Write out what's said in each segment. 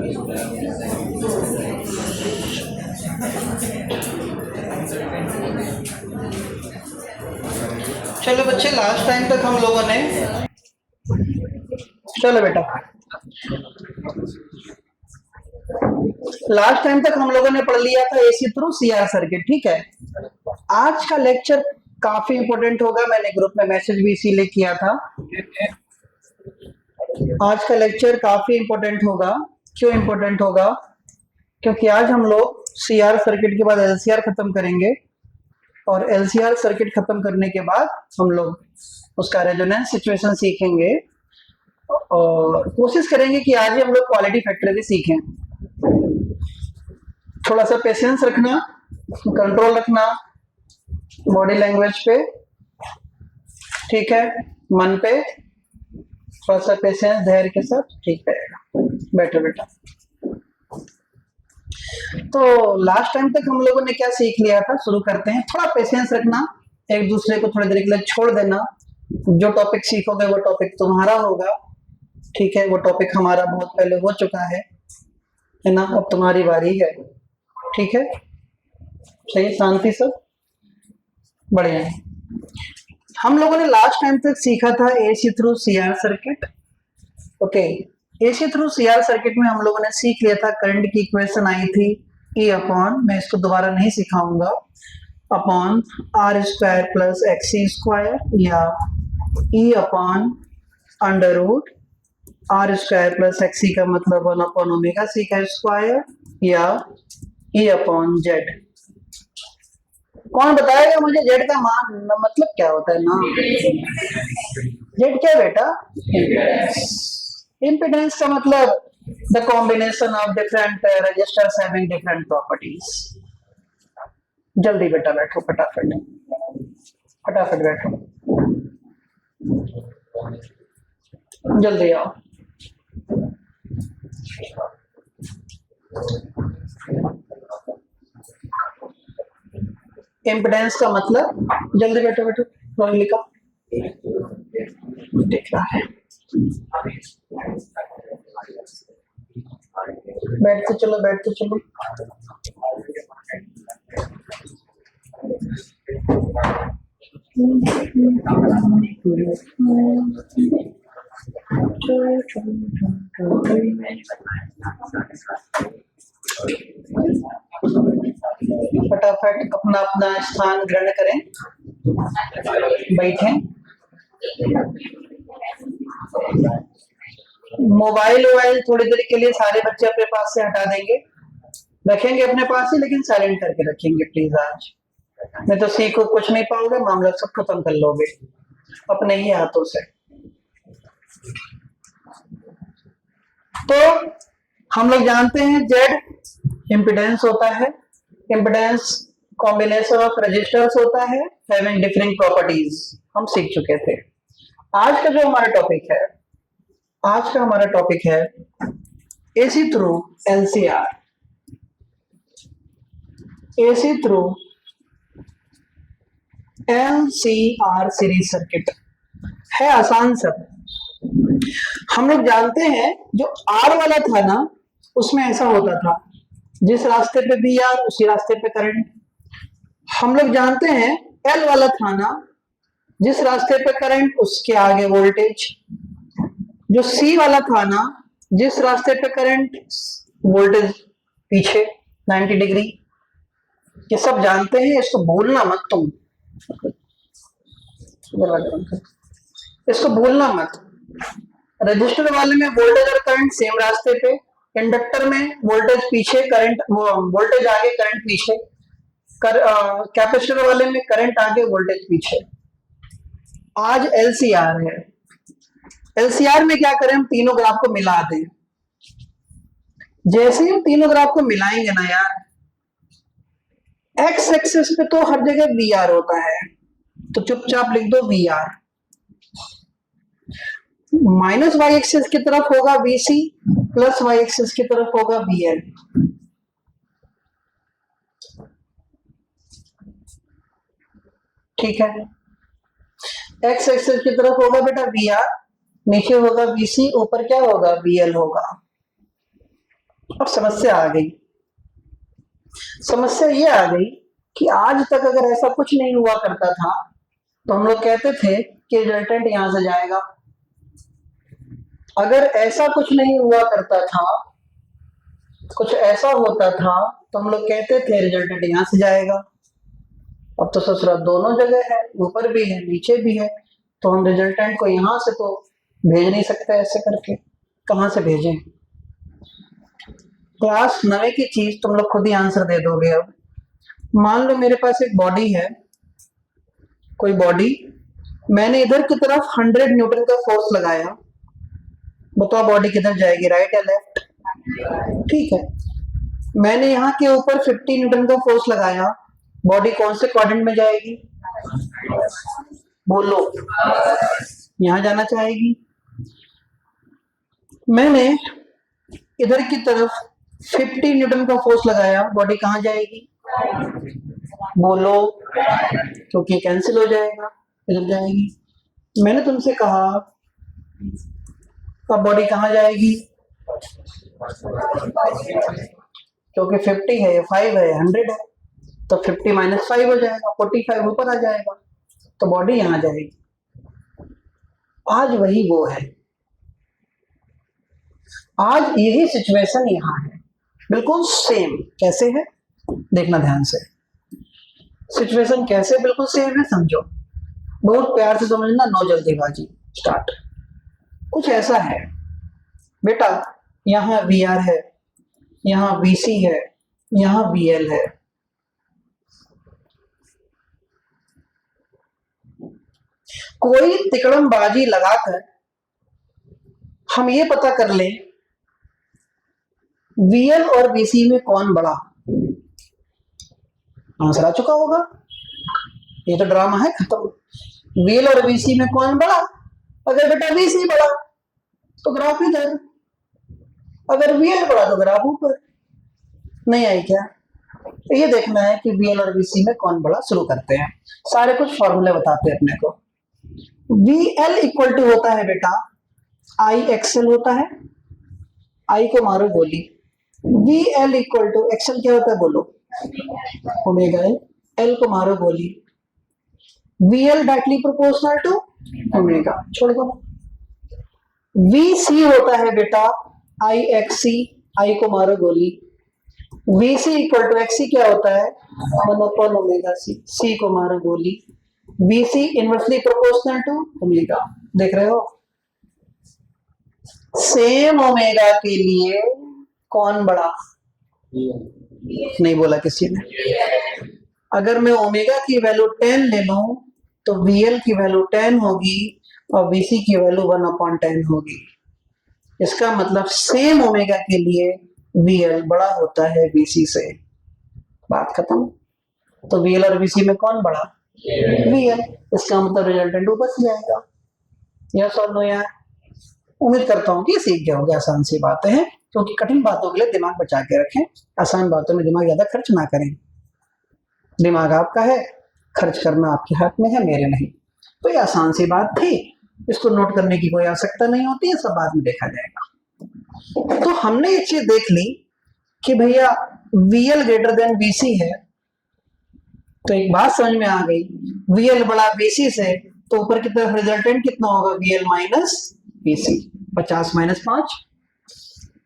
चलो बच्चे, last time तक हम लोगों ने, चलो बेटा, लास्ट टाइम तक हम लोगों ने पढ़ लिया था एसी थ्रू सीआर सर्किट। ठीक है, आज का लेक्चर काफी इंपॉर्टेंट होगा। मैंने ग्रुप में मैसेज भी इसीलिए किया था। आज का लेक्चर काफी इंपॉर्टेंट होगा। क्यों इंपॉर्टेंट होगा? क्योंकि आज हम लोग सीआर सर्किट के बाद एलसीआर खत्म करेंगे, और एलसीआर सर्किट खत्म करने के बाद हम लोग उसका रेजोनेंस सिचुएशन सीखेंगे, और कोशिश करेंगे कि आज ही हम लोग क्वालिटी फैक्टर भी सीखें। थोड़ा सा पेशेंस रखना, कंट्रोल रखना बॉडी लैंग्वेज पे, ठीक है, मन पे थोड़ा सा पेशेंस, धैर्य के साथ ठीक रहेगा। बैठो बेटा। तो लास्ट टाइम तक हम लोगों ने क्या सीख लिया था, शुरू करते हैं। थोड़ा पेशेंस रखना, एक दूसरे को थोड़ी देर के लिए छोड़ देना। जो टॉपिक सीखोगे वो टॉपिक तुम्हारा होगा, ठीक है। वो टॉपिक हमारा बहुत पहले हो चुका है ना, अब तुम्हारी बारी है, ठीक है। सही, शांति सब बढ़िया है। हम लोगों ने लास्ट टाइम तक सीखा था AC through CR circuit. Okay, AC through CR circuit में हम लोगों ने सीख लिया था, करंट की इक्वेशन आई थी E अपॉन, मैं इसको दोबारा नहीं सिखाऊंगा, upon R square plus XC square, या E upon under root R square plus XC का मतलब 1 अपॉन ओमेगा सी का स्क्वायर, या E अपॉन जेड। कौन बताएगा मुझे जेड का मान मतलब क्या होता है ना? जेड क्या बेटा? इम्पीडेंस का मतलब the combination of different resistors having different properties. जल्दी बेटा बैठो, फटाफट फटाफट बैठो, जल्दी आओ। इम्पीडेंस का मतलब, जल्दी बैठो बैठो, रोहिणी लिखा दिख रहा है। बैठते चलो, बैठते चलो। फटाफट अपना अपना स्थान ग्रहण करें, बैठें। मोबाइल वोबाइल थोड़ी देर के लिए सारे बच्चे अपने पास से हटा देंगे, रखेंगे अपने पास ही, लेकिन साइलेंट करके रखेंगे प्लीज। आज नहीं तो सीखो कुछ नहीं पाओगे, मामला सब खत्म कर लोगे अपने ही हाथों से। तो हम लोग जानते हैं जेड इम्पीडेंस होता है, इम्पीडेंस कॉम्बिनेशन ऑफ रजिस्टर्स होता है हैविंग डिफरेंट प्रॉपर्टीज, हम सीख चुके थे। आज का जो हमारा टॉपिक है, आज का हमारा टॉपिक है AC through LCR. AC through LCR series circuit है, आसान सब। हम लोग जानते हैं जो आर वाला था ना, उसमें ऐसा होता था, जिस रास्ते पे भी आर उसी रास्ते पे करंट। हम लोग जानते हैं एल वाला था ना, जिस रास्ते पे करंट उसके आगे वोल्टेज। जो सी वाला था ना, जिस रास्ते पे करंट वोल्टेज पीछे 90 डिग्री। ये सब जानते हैं, इसको भूलना मत तुम, इसको भूलना मत। रजिस्टर वाले में वोल्टेज और करंट सेम रास्ते पे, इंडक्टर में वोल्टेज पीछे करंट, वोल्टेज आगे करंट पीछे, कैपेसिटर वाले में करंट आगे वोल्टेज पीछे। आज एलसीआर है। एलसीआर में क्या करें, हम तीनों ग्राफ को मिला दें। जैसे ही हम तीनों ग्राफ को मिलाएंगे ना यार, एक्स एक्सिस पे तो हर जगह वी आर होता है, तो चुपचाप लिख दो V R. Minus Y axis की तरफ होगा वीसी, प्लस वाई एक्सिस की तरफ होगा वीएल। ठीक है, एक्स एक्सिस की तरफ होगा बेटा वी आर, नीचे होगा वीसी, ऊपर क्या होगा वीएल होगा। अब समस्या आ गई। समस्या ये आ गई कि आज तक अगर ऐसा कुछ नहीं हुआ करता था तो हम लोग कहते थे कि रिजल्टेंट यहां से जाएगा। अगर ऐसा कुछ नहीं हुआ करता था, कुछ ऐसा होता था तो हम लोग कहते थे रिजल्टेंट यहां से जाएगा। अब तो ससुरा दोनों जगह है, ऊपर भी है नीचे भी है, तो हम रिजल्टेंट को यहां से तो भेज नहीं सकते ऐसे करके। कहां से भेजें? क्लास 9 की चीज तुम लोग खुद ही आंसर दे दोगे। अब मान लो मेरे पास एक बॉडी है, कोई बॉडी, मैंने इधर की तरफ 100 न्यूटन का फोर्स लगाया, बताओ बॉडी किधर जाएगी, राइट या लेफ्ट? ठीक है। मैंने यहाँ के ऊपर 50 न्यूटन का फोर्स लगाया, बॉडी कौन से क्वाड्रेंट में जाएगी? बोलो, यहां जाना चाहेगी। मैंने इधर की तरफ 50 न्यूटन का फोर्स लगाया, बॉडी कहां जाएगी? बोलो, क्योंकि कैंसिल हो जाएगा, इधर जाएगी। मैंने तुमसे कहा अब बॉडी कहां जाएगी? क्योंकि 50 है, 5 है, 100 है, तो 50 माइनस 5 हो जाएगा, 45 ऊपर आ जाएगा, तो बॉडी यहां जाएगी। आज वही वो है, आज यही सिचुएशन यहां है, बिल्कुल सेम। कैसे है देखना ध्यान से। सिचुएशन कैसे बिल्कुल सेम है समझो, बहुत प्यार से समझना, नो जल्दीबाजी। स्टार्ट। कुछ ऐसा है बेटा, यहाँ VR है, यहाँ VC है, यहाँ VL है। कोई तिकड़मबाजी लगाकर हम ये पता कर ले VL और VC में कौन बड़ा, आंसर आ चुका होगा। ये तो ड्रामा है, खत्म। VL और VC में कौन बड़ा? अगर बेटा VC बड़ा तो ग्राफ इधर, अगर VL बड़ा तो ग्राफ ऊपर। नहीं आई क्या? तो ये देखना है कि VL और VC में कौन बड़ा। शुरू करते हैं, सारे कुछ फॉर्मूले बताते हैं अपने को। VL इक्वल टू होता है बेटा IXL होता है, I को मारो गोली। VL इक्वल टू XL क्या होता है बोलो? ओमेगा L, L को मारो गोली। VL directly proportional to omega, छोड़ दो। VC होता है बेटा IXC, I को मारो गोली। VC इक्वल टू XC क्या होता है? 1 ओमेगा C, C को मारो गोली। VC inversely proportional to omega, देख रहे हो? सेम ओमेगा के लिए कौन बड़ा? नहीं बोला किसी ने। अगर मैं ओमेगा की वैल्यू 10 ले लूं तो VL की वैल्यू 10 होगी और VC की वैल्यू 1/10 होगी। इसका मतलब सेम ओमेगा के लिए VL बड़ा होता है VC से। बात खत्म। तो VL और VC में कौन बड़ा? VL। इसका मतलब रिजल्टेंट ऊपर से जाएगा। यस और नो यार? उम्मीद करता हूँ कि सीख जाओगे, आसान सी बातें हैं, क्योंकि कठिन बातों के लिए दिमाग बचा के रखें, आसान बातों में दिमाग ज्यादा खर्च ना करें। दिमाग आपका है, खर्च करना आपके हाथ में है, मेरे नहीं। तो ये आसान सी बात थी, इसको नोट करने की कोई आवश्यकता नहीं होती है, सब बाद में देखा जाएगा। तो हमने ये चीज देख ली कि भैया VL ग्रेटर देन VC है, तो एक बात समझ में आ गई, VL बड़ा VC से, तो ऊपर की तरफ रिजल्टेंट कितना होगा? VL minus VC, 50 minus 5।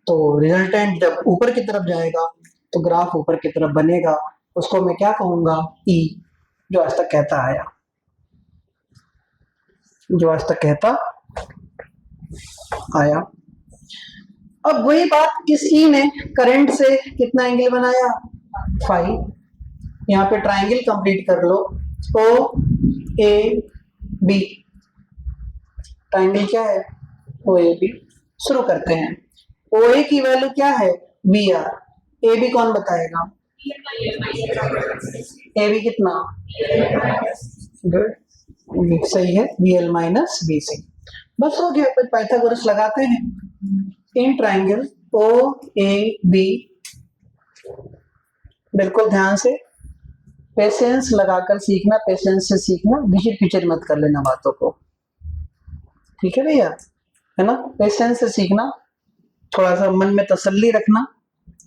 तो रिजल्टेंट जब ऊपर की तरफ जाएगा तो ग्राफ ऊपर की तरफ बनेगा, उसको मैं क्या कहूंगा? E, जो आज तक कहता आया, जो आज तक कहता आया। अब वही बात, इस E ने करंट से कितना एंगल बनाया? फाई। यहाँ पे ट्राइंगल कंप्लीट कर लो, OAB। ट्राइंगल क्या है? OAB। शुरू करते हैं। OA की वैल्यू क्या है? VR। AB कौन बताएगा? AB कितना? गुड, सही है, VL माइनस VC। बस हो गया, फिर पाइथागोरस लगाते हैं। इन ट्राइंगल OAB, बिल्कुल ध्यान से, पेशेंस लगाकर सीखना, पेशेंस से सीखना, घिचर पिचर मत कर लेना बातों को, ठीक है भैया, है ना? पेशेंस से सीखना, थोड़ा सा मन में तसल्ली रखना,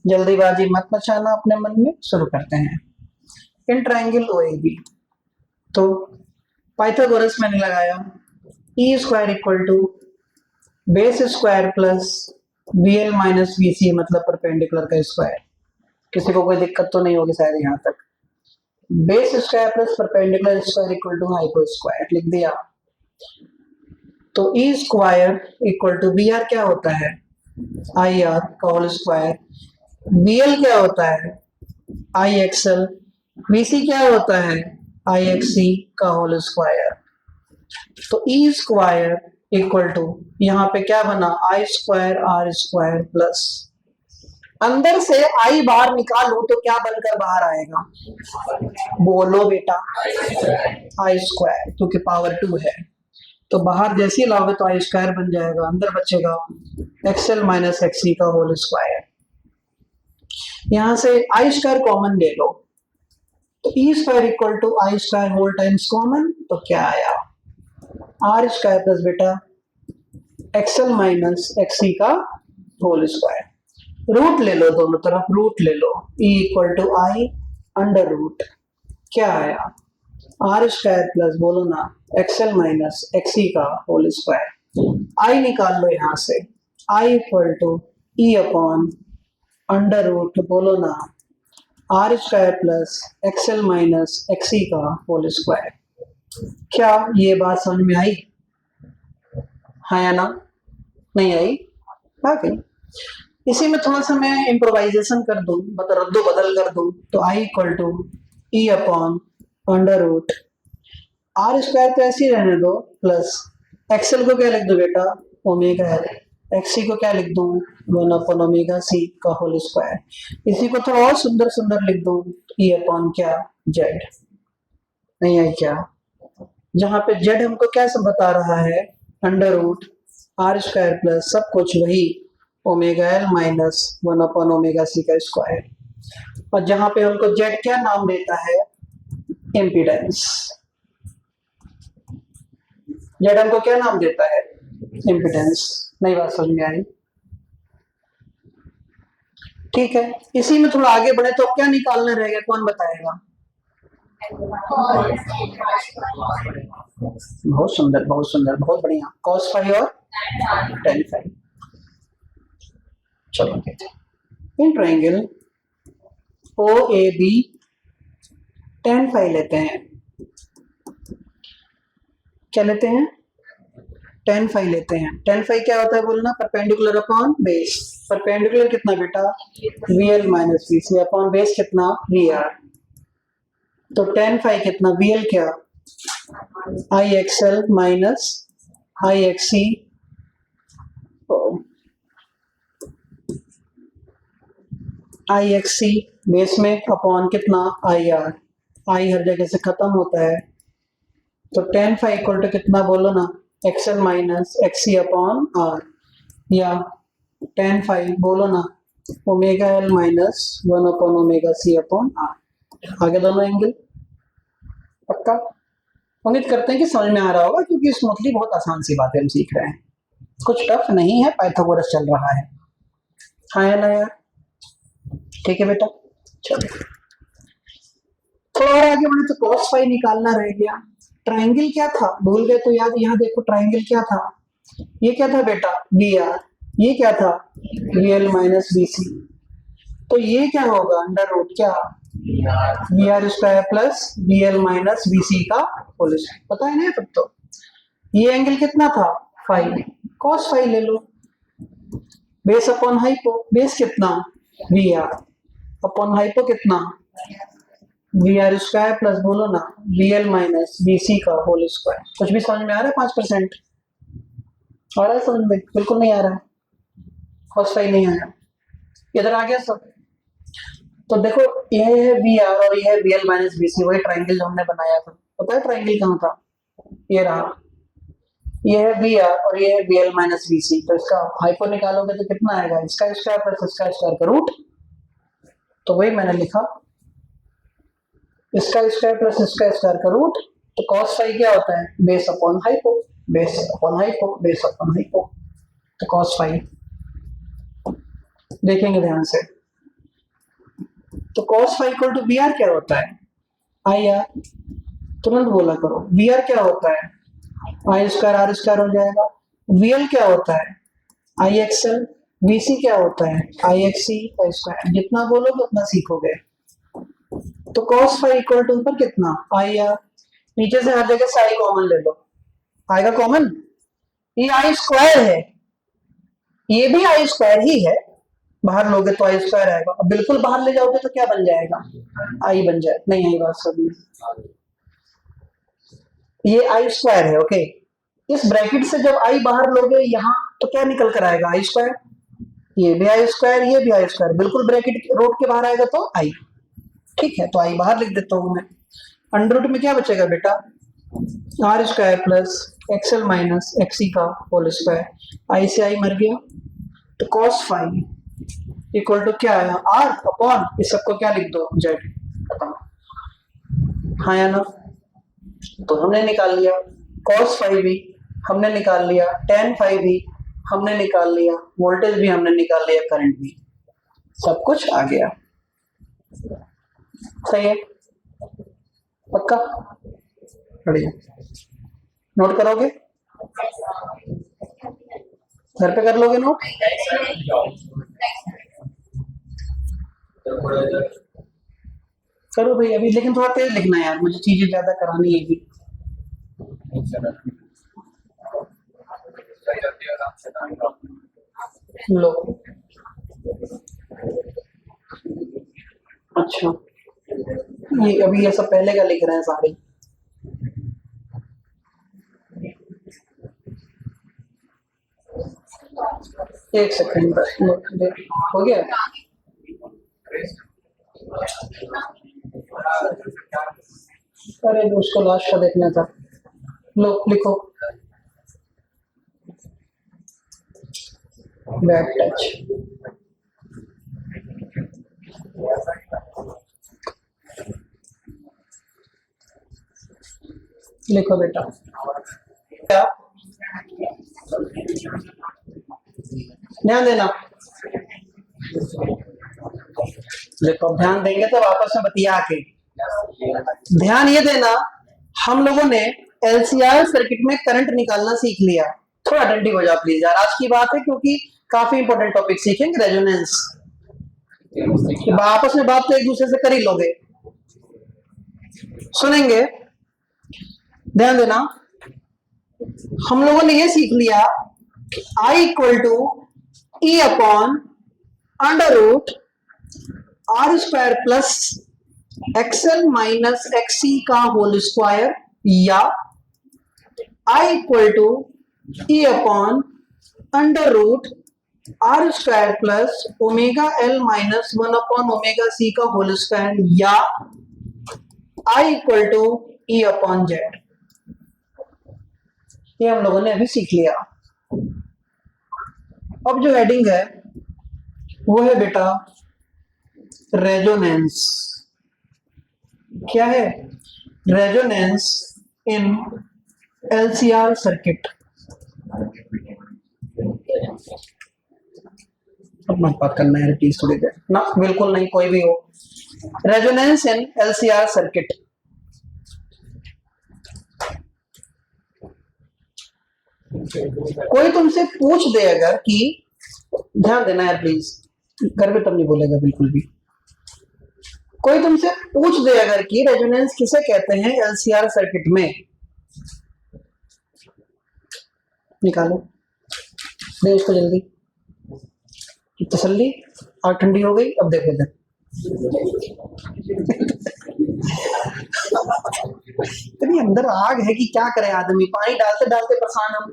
जल्दीबाजी मत मचाना अपने मन में, शुरू करते हैं। इन ट्राइंगल ओएबी, तो पाइथागोरस मैंने लगाया, E square equal to base square plus B L minus B C, मतलब परपेंडिकुलर का स्क्वायर। किसी को कोई दिक्कत तो नहीं होगी शायद यहाँ तक। Base square plus perpendicular square equal to hypo square लिख दिया। तो E square equal to B R क्या होता है, आई आर का होल स्क्वायर, बी एल क्या होता है, आई एक्सएल, बी सी क्या होता है, आई एक्स सी का होल स्क्वायर। तो ई स्क्वायर इक्वल टू यहाँ पे क्या बना, आई स्क्वायर आर स्क्वायर प्लस, अंदर से आई बाहर निकालो तो क्या बनकर बाहर आएगा, बोलो बेटा, आई स्क्वायर, क्योंकि पावर 2 है तो बाहर जैसे ही लाओगे तो आई स्क्वायर बन जाएगा, अंदर बचेगा एक्सएल माइनस एक्सी का होल स्क्वायर। यहां से आई स्क्वायर कॉमन ले लो, तो E square equal to I square whole times common, तो क्या आया, आर स्क्वायर प्लस बेटा एक्सएल माइनस एक्सी का होल स्क्वायर। रूट ले लो, दोनों तरफ रूट ले लो, E equal to I under root, क्या आया, आर स्क्वायर प्लस बोलो ना एक्सएल माइनस एक्सी का होल स्क्वायर। आई निकाल लो यहाँ से, I equal to E upon under root बोलो ना R square plus XL minus XC का होल स्क्वायर। क्या ये बात समझ में आई, हाँ या ना, नहीं आई, आ गई। इसी में थोड़ा सा मैं इम्प्रोवाइजेशन कर दूं, रद्दो बदल कर दूं, तो I equal to E upon under root R square तो ऐसे ही रहने दो, प्लस एक्सएल को क्या लिख दो बेटा, ओमेगा एल, एक्सी को क्या लिख दूं, 1 अपॉन ओमेगा सी का होल स्क्वायर। इसी को थोड़ा और सुंदर सुंदर लिख दूं, ई अपॉन क्या जेड, नहीं आई क्या, जहां पे जेड हमको क्या सब बता रहा है, under root R square plus सब कुछ वही omega L minus 1 upon omega C का स्क्वायर, और जहां पे हमको जेड क्या नाम देता है, इम्पीडेंस। जेड हमको क्या नाम देता है, इम्पीडेंस। नई बात समझ में आई, ठीक है। इसी में थोड़ा आगे बढ़े तो क्या निकालना रहेगा, कौन बताएगा, बहुत सुंदर बहुत सुंदर बहुत बढ़िया, cos फाई और tan फाई। चलो in triangle O A B tan phi लेते हैं, क्या लेते हैं, tan फाई लेते हैं। tan फाई क्या होता है बोलना, परपेंडिकुलर अपॉन बेस, परपेंडिकुलर कितना बेटा, V L minus V C upon base कितना, वी आर। तो tan फाई कितना, वी एल क्या, I XL minus I XC I XC base में अपॉन कितना, आई आर, आई हर जगह से खत्म होता है, तो tan फाई इक्वल टू कितना बोलो ना, XL minus XC upon R, या tan फाई बोलो ना omega L minus 1 upon omega C upon R. आगे दोनों एंगल पक्का, उम्मीद करते हैं कि समझ में आ रहा होगा, क्योंकि स्मूथली बहुत आसान सी बातें हम सीख रहे हैं, कुछ टफ नहीं है, पाइथागोरस चल रहा है, हाँ या ना यार, ठीक है बेटा। चलो थोड़ा और आगे बढ़े तो cos फाई निकालना रह गया। ट्राइंगल क्या था भूल गए तो याद, यहाँ देखो ट्राइंगल क्या था, ये क्या था बेटा, बी आर, ये क्या था, V L minus B C, तो ये क्या होगा, अंडर रूट क्या, V R square plus V L minus B C का होल स्क्वायर, पता है ना तब तो। ये एंगल कितना था, फाई, cos फाई ले लो, बेस अपॉन हाइपो, बेस कितना, वी आर अपॉन हाइपो कितना, वी आर स्क्वायर प्लस बोलो ना V L minus B C का होल स्क्वायर। कुछ भी समझ में आ रहा है, 5% आ रहा है समझ में, बिल्कुल नहीं आ रहा है, cos फाई नहीं आया, इधर आ गया सब। तो देखो ये है वी आर और ये है V L minus B C, वही ट्राइंगल जो हमने बनाया था, पता है ट्राइंगल कहाँ था, ये रहा, ये है वी आर और ये है V L minus B C, तो इसका हाइपो निकालोगे तो कितना आएगा, इसका स्क्वायर प्लस इसका स्क्वायर का रूट, तो वही मैंने लिखा, इसका स्क्वायर प्लस इसका स्क्वायर का रूट, तो cos फाई क्या होता है, base upon hypo, base upon hypo, base upon hypo, तो cos फाई देखेंगे ध्यान से, तो cos phi equal to B R क्या होता है? I R. तुरंत बोला करो, वी आर क्या होता है? आई स्क्वायर आर स्क्वायर हो जाएगा। वी एल क्या होता है? आई एक्सएल। वी सी क्या होता है? आई एक्स सी स्क्वायर। जितना बोलोगे उतना सीखोगे। तो cos phi इक्वल टू ऊपर कितना? I are. नीचे से हर जगह से आई कॉमन ले लो, आएगा कॉमन। ये आई स्क्वायर है, ये भी आई स्क्वायर ही है, बाहर लोगे तो आई स्क्वायर आएगा। अब बिल्कुल बाहर ले जाओगे तो क्या बन जाएगा? आई बन जाए। नहीं आई बात सब में, ये आई स्क्वायर है। ओके, इस ब्रैकेट से जब आई बाहर लोगे यहाँ तो क्या निकल कर आएगा? आई स्क्वायर। ये भी आई स्क्वायर, ये भी आई स्क्वायर, बिल्कुल ब्रैकेट रोड के बाहर आएगा तो आई। ठीक है, तो आई बाहर लिख देता हूं मैं। अंडर रूट में क्या बचेगा बेटा? R square plus XL minus XC का होल स्क्वायर। आई से आई मर गया, तो cos फाई इक्वल टू क्या आया? आर अपॉन इस सबको क्या लिख दो? जेड। खत्म। हाँ या ना? तो हमने निकाल लिया cos फाई भी हमने निकाल लिया, tan फाई भी हमने निकाल लिया, वोल्टेज भी हमने निकाल लिया, करंट भी, सब कुछ आ गया। सही है? पक्का? बढ़िया। नोट करोगे? घर पे कर लोगे नोट? करो भाई अभी, लेकिन थोड़ा तेज लिखना है यार, मुझे चीजें ज्यादा करानी है भी। लो, अच्छा ये अभी ये सब पहले का लिख रहे हैं सारे। एक सेकंड हो गया। अरे उसको लास्ट का देखना था। लो लिखो, बैक टच। लिखो बेटा। क्या ध्यान देना, देखो ध्यान देंगे तो आपस में बतिया के। ध्यान ये देना, हम लोगों ने एलसीआर सर्किट में करंट निकालना सीख लिया। थोड़ा अटेंटिव हो जाओ प्लीज यार, आज की बात है क्योंकि काफी इंपॉर्टेंट टॉपिक सीखेंगे। रेजोनेंस आपस में बात तो एक दूसरे से कर ही लोगे, सुनेंगे। ध्यान देना, हम लोगों ने ये सीख लिया I equal to E upon under root R square plus XL minus XC का होल स्क्वायर, या I equal to E upon under root R square plus omega L minus 1 upon omega C का whole square, या I equal to E upon Z. ये हम लोगों ने अभी सीख लिया। अब जो हेडिंग है वो है बेटा रेजोनेंस। क्या है? Resonance in LCR circuit. अब मत बात करना है प्लीज थोड़ी देर ना, बिल्कुल नहीं, कोई भी हो। Resonance in LCR circuit. कोई तुमसे पूछ दे अगर कि, ध्यान देना यार प्लीज, घर में तब नहीं बोलेगा बिल्कुल भी। कोई तुमसे पूछ दे अगर कि रेजोनेंस किसे कहते हैं एलसीआर सर्किट में, निकालो दे उसको जल्दी। तसल्ली, आग ठंडी हो गई। अब देखो इधर इतनी अंदर आग है कि क्या करे आदमी, पानी डालते डालते परेशान हम।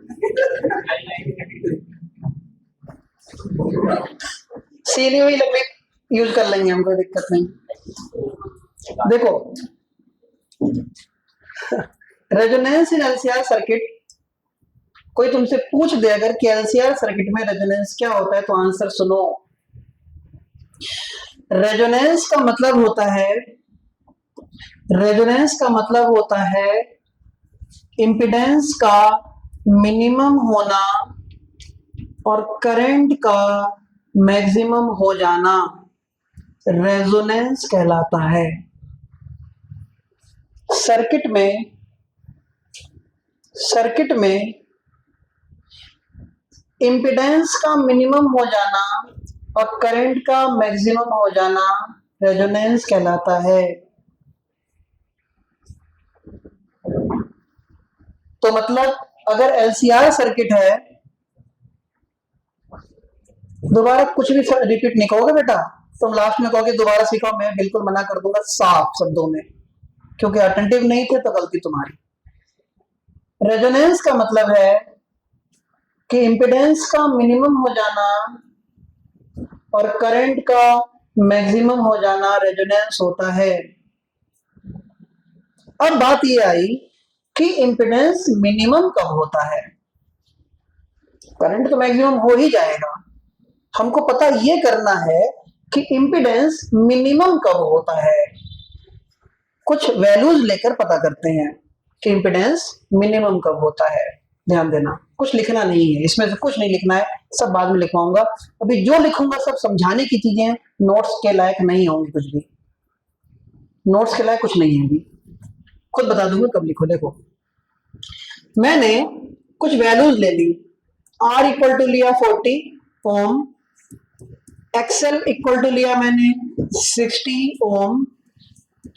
सीली हुई लकड़ी यूज कर लेंगे हम, कोई दिक्कत नहीं। देखो रेजोनेंस इन एलसीआर सर्किट, कोई तुमसे पूछ दे अगर कि एलसीआर सर्किट में रेजोनेंस क्या होता है, तो आंसर सुनो। रेजोनेंस का मतलब होता है, रेजोनेंस का मतलब होता है इंपिडेंस का मिनिमम होना और करंट का मैक्सिमम हो जाना। रेजोनेंस कहलाता है। सर्किट में इम्पीडेंस का मिनिमम हो जाना और करंट का मैक्सिमम हो जाना रेजोनेंस कहलाता है। तो मतलब अगर एलसीआर सर्किट है, दोबारा कुछ भी रिपीट नहीं कहोगे बेटा, तुम लास्ट में कहोगे दोबारा सीखो, मैं बिल्कुल मना कर दूंगा साफ शब्दों में, क्योंकि अटेंटिव नहीं थे तो गलती तुम्हारी। रेजोनेंस का मतलब है कि इम्पीडेंस का मिनिमम हो जाना और करंट का मैक्सिमम हो जाना रेजोनेंस होता है। अब बात ये आई कि इम्पीडेंस मिनिमम कब होता है। करंट तो मैक्सिमम हो ही जाएगा, हमको पता ये करना है कि इम्पीडेंस मिनिमम कब होता है। कुछ वैल्यूज लेकर पता करते हैं कि इम्पीडेंस मिनिमम कब होता है। ध्यान देना, कुछ लिखना नहीं है, इसमें से कुछ नहीं लिखना है, सब बाद में लिखवाऊंगा। अभी जो लिखूंगा सब समझाने की चीजें, नोट्स के लायक नहीं होंगी, कुछ भी नोट्स के लायक कुछ नहीं है। अभी खुद बता दूंगा कब लिखो। देखो, मैंने कुछ वैल्यूज ले ली। R इक्वल टू लिया 40 ओम, XL इक्वल टू लिया मैंने 60 ओम,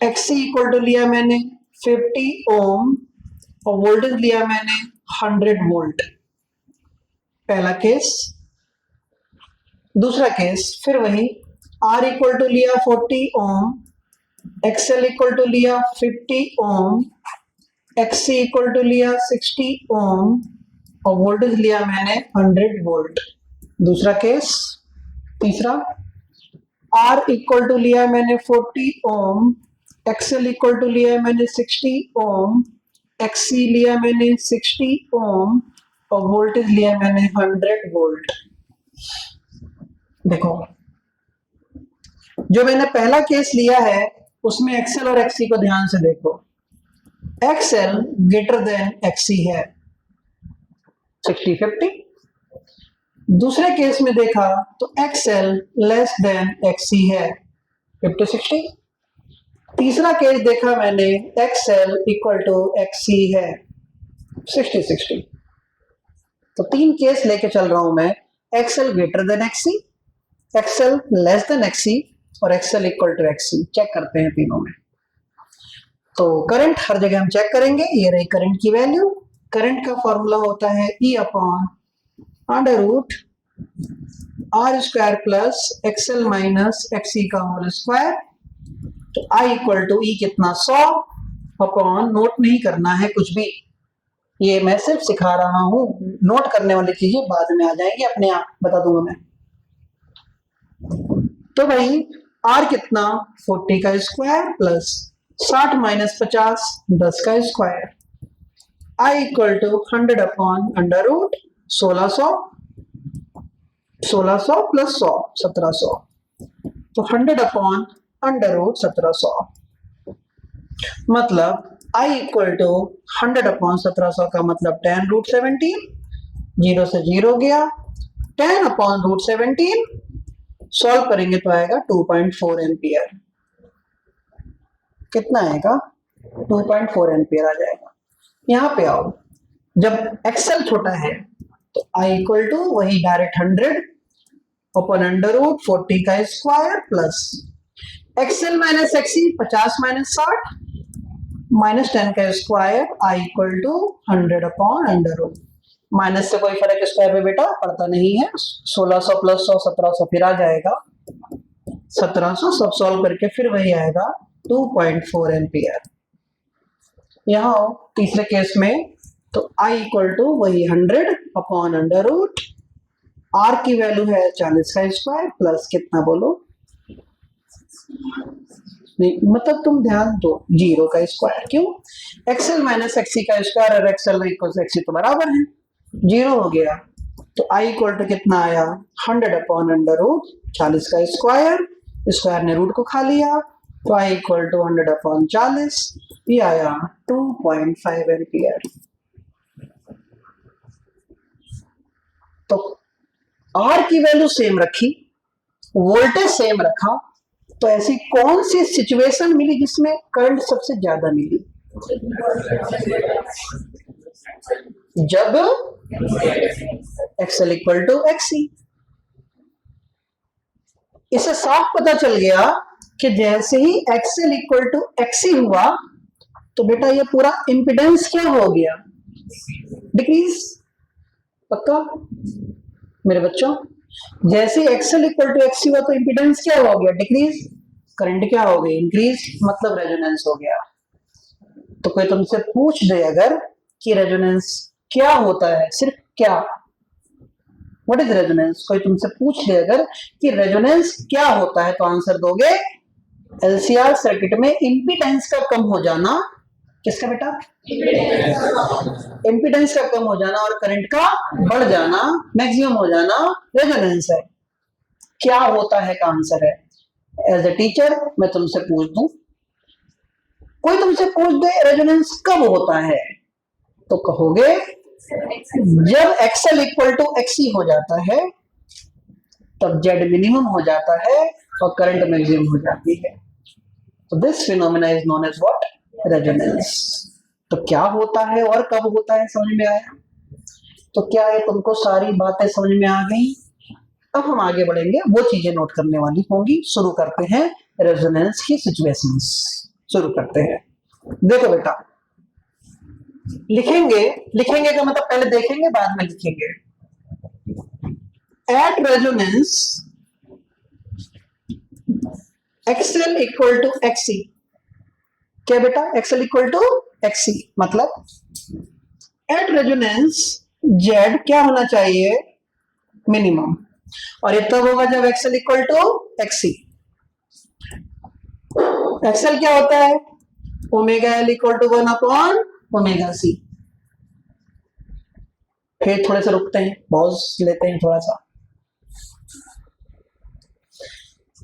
XC इक्वल टू लिया मैंने 50 ओम और वोल्टेज लिया मैंने 100 वोल्ट। पहला केस। दूसरा केस फिर वही, R इक्वल टू लिया 40 ओम, XL इक्वल टू लिया 50 ओम, XC इक्वल टू लिया 60 ओम और वोल्टेज लिया मैंने 100 वोल्ट। दूसरा केस। तीसरा, R इक्वल टू लिया मैंने 40 ओम, XL इक्वल टू लिया मैंने 60 ओम, XC लिया मैंने 60 ओम और वोल्टेज लिया मैंने 100 वोल्ट। देखो, जो मैंने पहला केस लिया है उसमें XL और XC को ध्यान से देखो। XL ग्रेटर देन XC है, 60-50। दूसरे केस में देखा तो XL लेस देन XC है, 50-60। तीसरा केस देखा मैंने, XL इक्वल टू XC है, 60-60। तो 3 केस लेके चल रहा हूं मैं, XL greater than XC, XL less than XC और XL equal to XC। Check करते हैं तीनों में। तो करंट हर जगह हम चेक करेंगे। ये रही करंट की वैल्यू। करंट का फॉर्मूला होता है E upon under root R square plus XL minus XC का होल स्क्वायर। तो I इक्वल टू E कितना, 100 अपॉन, नोट नहीं करना है कुछ भी, ये मैं सिर्फ सिखा रहा हूं, नोट करने वाली चीजें बाद में आ जाएंगी, अपने आप बता दूंगा मैं। तो भाई R कितना, 40 का स्क्वायर प्लस 60 माइनस 50, 10 का square. I equal to 100 upon under root 1600 plus 100 1700, तो 100 अपॉन अंडर रूट 1700। मतलब I इक्वल टू 100 अपॉन 1700 का मतलब 10 रूट 17, 0 से 0 गया, 10 अपॉन रूट 17 सॉल्व करेंगे तो आएगा 2.4 एम्पियर। कितना आएगा, 2.4 एम्पियर आ जाएगा। यहां पे आओ, जब XL छोटा है तो I इक्वल टू वही डायरेक्ट 100 अपॉन अंडर रूट 40 का square plus XL minus XC 50 minus 60 minus 10 का square. I equal to 100 upon under root. Minus से कोई फर्क स्क्वायर में बेटा पड़ता नहीं है। 1600 प्लस 100 1700 फिर आ जाएगा 1700, सब सॉल्व करके फिर वही आएगा 2.4 एम्पियर। यहाँ तीसरे केस में तो I इक्वल टू वही 100 अपॉन अंडर रूट, R की वैल्यू है 40 का स्क्वायर प्लस कितना बोलो, नहीं मतलब तुम ध्यान दो, 0 का स्क्वायर। क्यों, XL माइनस XC का स्क्वायर और XL इक्वल टू XC तो बराबर है, 0 हो गया। तो I इक्वल टू कितना आया, 100 अपॉन अंडर रूट 40 का स्क्वायर, स्क्वायर ने रूट को खा लिया, तो I इक्वल टू 100 अपॉन 40, ये आया 2.5 एम्पियर। तो R की वैल्यू सेम रखी, वोल्टेज सेम रखा, तो ऐसी कौन सी सिचुएशन मिली जिसमें करंट सबसे ज्यादा मिली? जब XL इक्वल टू XC। इससे साफ पता चल गया कि जैसे ही XL इक्वल टू XC हुआ तो बेटा ये पूरा इंपिडेंस क्या हो गया? डिक्रीज। पक्का मेरे बच्चों? जैसे XL इक्वल टू XC हुआ तो इंपिडेंस क्या हो गया? डिक्रीज। करंट क्या हो गई? इंक्रीज। मतलब रेजोनेंस हो गया। तो कोई तुमसे पूछ दे अगर कि रेजोनेंस क्या होता है, सिर्फ क्या, व्हाट इज रेजोनेंस, कोई तुमसे पूछ दे अगर कि रेजोनेंस क्या होता है, तो आंसर दोगे एलसीआर सर्किट में इंपिडेंस का कम हो जाना। किसका बेटा? इंपिडेंस का कम हो जाना और करंट का बढ़ जाना, मैक्सिमम हो जाना, रेजोनेंस है। क्या होता है का आंसर है। एज ए टीचर मैं तुमसे पूछ दूं, कोई तुमसे पूछ दे रेजोनेंस कब होता है, तो कहोगे जब XL इक्वल टू XC हो जाता है, तब Z मिनिमम हो जाता है और करंट मैक्सिमम हो जाती है। तो this phenomena is known as what? Resonance. तो क्या होता है और कब होता है समझ में आया? तो क्या है, तुमको सारी बातें समझ में आ गई? अब हम आगे बढ़ेंगे, वो चीजें नोट करने वाली होंगी। शुरू करते हैं रेजोनेंस की सिचुएशंस। शुरू करते हैं। देखो बेटा, लिखेंगे, लिखेंगे का मतलब पहले देखेंगे बाद में लिखेंगे। At resonance XL equal to XC। क्या बेटा? XL इक्वल टू XC मतलब एट रेजोनेंस Z क्या होना चाहिए? मिनिमम। और ये तब होगा जब XL equal to XC। XL क्या होता है? Omega L equal to 1 upon omega C। फिर थोड़े से रुकते हैं, पॉज लेते हैं थोड़ा सा।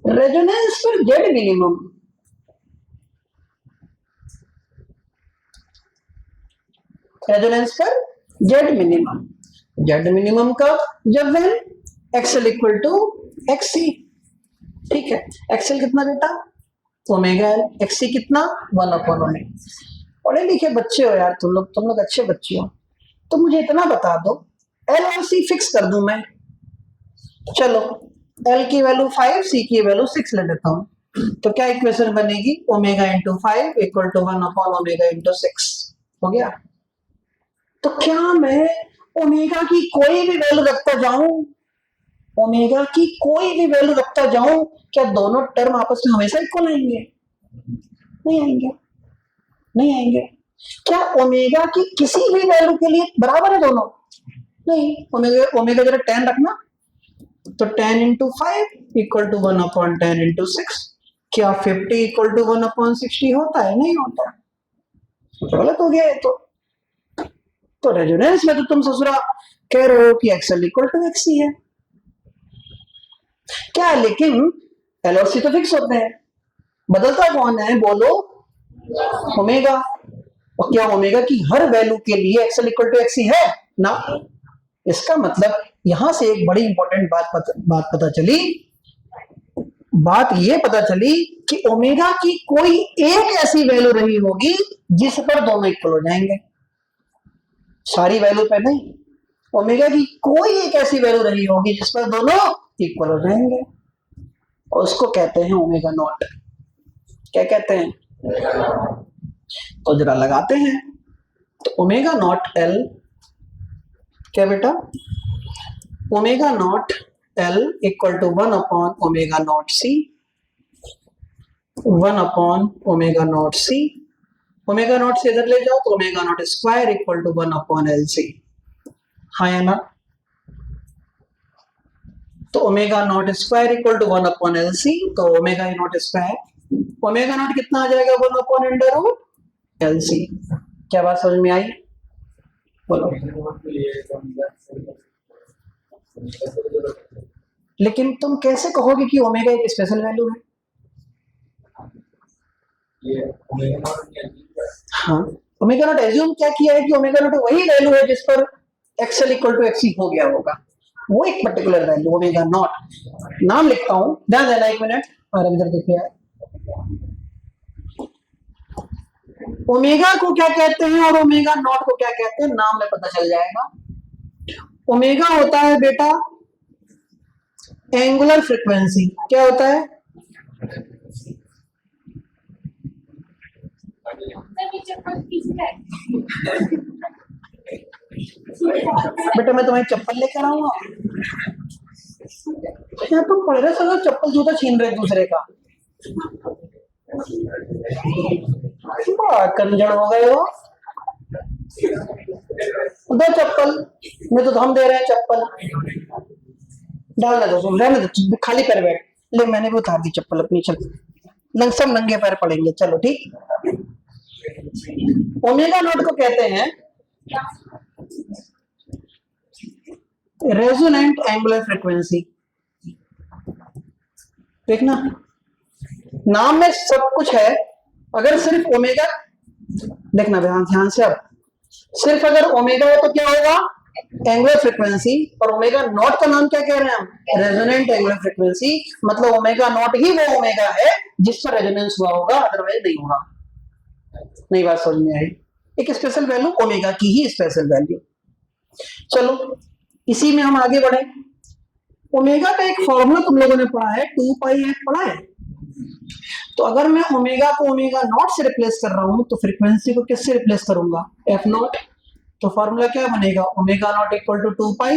रेजोनेंस पर Z मिनिमम, रेजोनेंस पर Z मिनिमम। Z मिनिमम कब? जब when XL equal to XC। ठीक है, XL कितना बेटा? Omega L। XC कितना? 1 अपॉन ओमेगा। पढ़े लिखे बच्चे हो यार तुम लोग अच्छे बच्चे हो। तो मुझे इतना बता दो, L और C फिक्स कर दूं मैं। चलो L की वैल्यू 5, C की वैल्यू 6 ले लेता हूं। तो क्या इक्वेशन बनेगी? Omega into 5 equal to 1 upon omega into 6। हो गया। तो क्या मैं ओमेगा की कोई भी वैल्यू रखता जाऊं, ओमेगा की कोई भी वैल्यू रखता जाऊं, क्या दोनों टर्म आपस में हमेशा इक्वल आएंगे? नहीं आएंगे, नहीं आएंगे। क्या ओमेगा की किसी भी वैल्यू के लिए बराबर है दोनों? नहीं। ओमेगा जरा 10 रखना, तो 10 into 5 equal to 1 upon 10 into 6। क्या 50 इक्वल टू 1 अपॉन 60 होता है? नहीं होता। गलत हो गया है। तो रेजोनेंस में तो तुम ससुरा कह रहे हो कि XL इक्वल टू XC है क्या, लेकिन L और C तो फिक्स होते हैं। बदलता कौन है बोलो? ओमेगा। और क्या ओमेगा की हर वैल्यू के लिए XL इक्वल टू XC है ना? इसका मतलब यहां से एक बड़ी इंपॉर्टेंट बात पता चली। बात ये पता चली कि ओमेगा की कोई एक ऐसी वैल्यू रही होगी जिस पर दोनों इक्वल हो जाएंगे। सारी वैल्यू पे नहीं, ओमेगा की कोई एक ऐसी वैल्यू रही होगी जिस पर दोनों इक्वल हो जाएंगे, और उसको कहते हैं ओमेगा नॉट। क्या कहते हैं? तो जरा लगाते हैं। तो ओमेगा नॉट L, क्या बेटा? Omega naught L equal to 1 upon omega naught C, 1 upon omega naught C। Omega naught से इधर ले जाओ तो omega naught square equal to 1 upon LC। हाँ या ना? तो omega naught square equal to 1 upon LC, तो omega naught square, omega naught कितना आ जाएगा? 1 अपॉन अंडर रूट LC। क्या बात समझ में आई? बोलो। लेकिन तुम कैसे कहोगे कि ओमेगा एक स्पेशल वैल्यू है? हाँ, ओमेगा नॉट एज्यूम क्या किया है कि ओमेगा नॉट वही वैल्यू है जिस पर XL इक्वल टू XC हो गया होगा, वो एक पर्टिकुलर वैल्यू ओमेगा नॉट। नाम लिखता हूं, ध्यान देना एक मिनट। और इधर देखिए ओमेगा को क्या कहते हैं और ओमेगा नॉट को क्या कहते हैं, नाम में पता चल जाएगा। ओमेगा होता है बेटा एंगुलर फ्रीक्वेंसी। क्या होता है? बेटा मैं तुम्हें चप्पल लेकर आऊंगा, यहाँ तुम पढ़ रहे सब चप्पल जूता छीन रहे दूसरे का, बड़ा कंजर हो गए हो। दो चप्पल में तो हम दे रहे हैं चप्पल, डालने दो, रहने दो, खाली पैर बैठ ले। मैंने भी उतार दी चप्पल अपनी, चल सब नंगे पैर पड़ेंगे, चलो ठीक। ओमेगा नॉट को कहते हैं रेजोनेंट एंगुलर फ्रीक्वेंसी। देखना नाम में सब कुछ है, अगर सिर्फ ओमेगा, देखना ध्यान से, अब सिर्फ अगर ओमेगा है तो क्या होगा? Angular frequency. और ओमेगा नॉट का नाम क्या कह रहे हैं हम? Resonant angular frequency. मतलब ओमेगा नॉट ही वो ओमेगा है जिस पर रेजोनेंस हुआ होगा, अदरवाइज नहीं होगा। नई बात समझ में आई? एक स्पेशल वैल्यू ओमेगा की ही स्पेशल वैल्यू। चलो इसी में हम आगे बढ़े। ओमेगा का एक फॉर्मूला तुम लोगों ने पढ़ा है, 2πf पढ़ा है। तो अगर मैं ओमेगा को ओमेगा नॉट से रिप्लेस कर रहा हूं तो फ्रीक्वेंसी को किससे रिप्लेस करूंगा? F not. तो फॉर्मूला क्या बनेगा? Omega not equal to 2π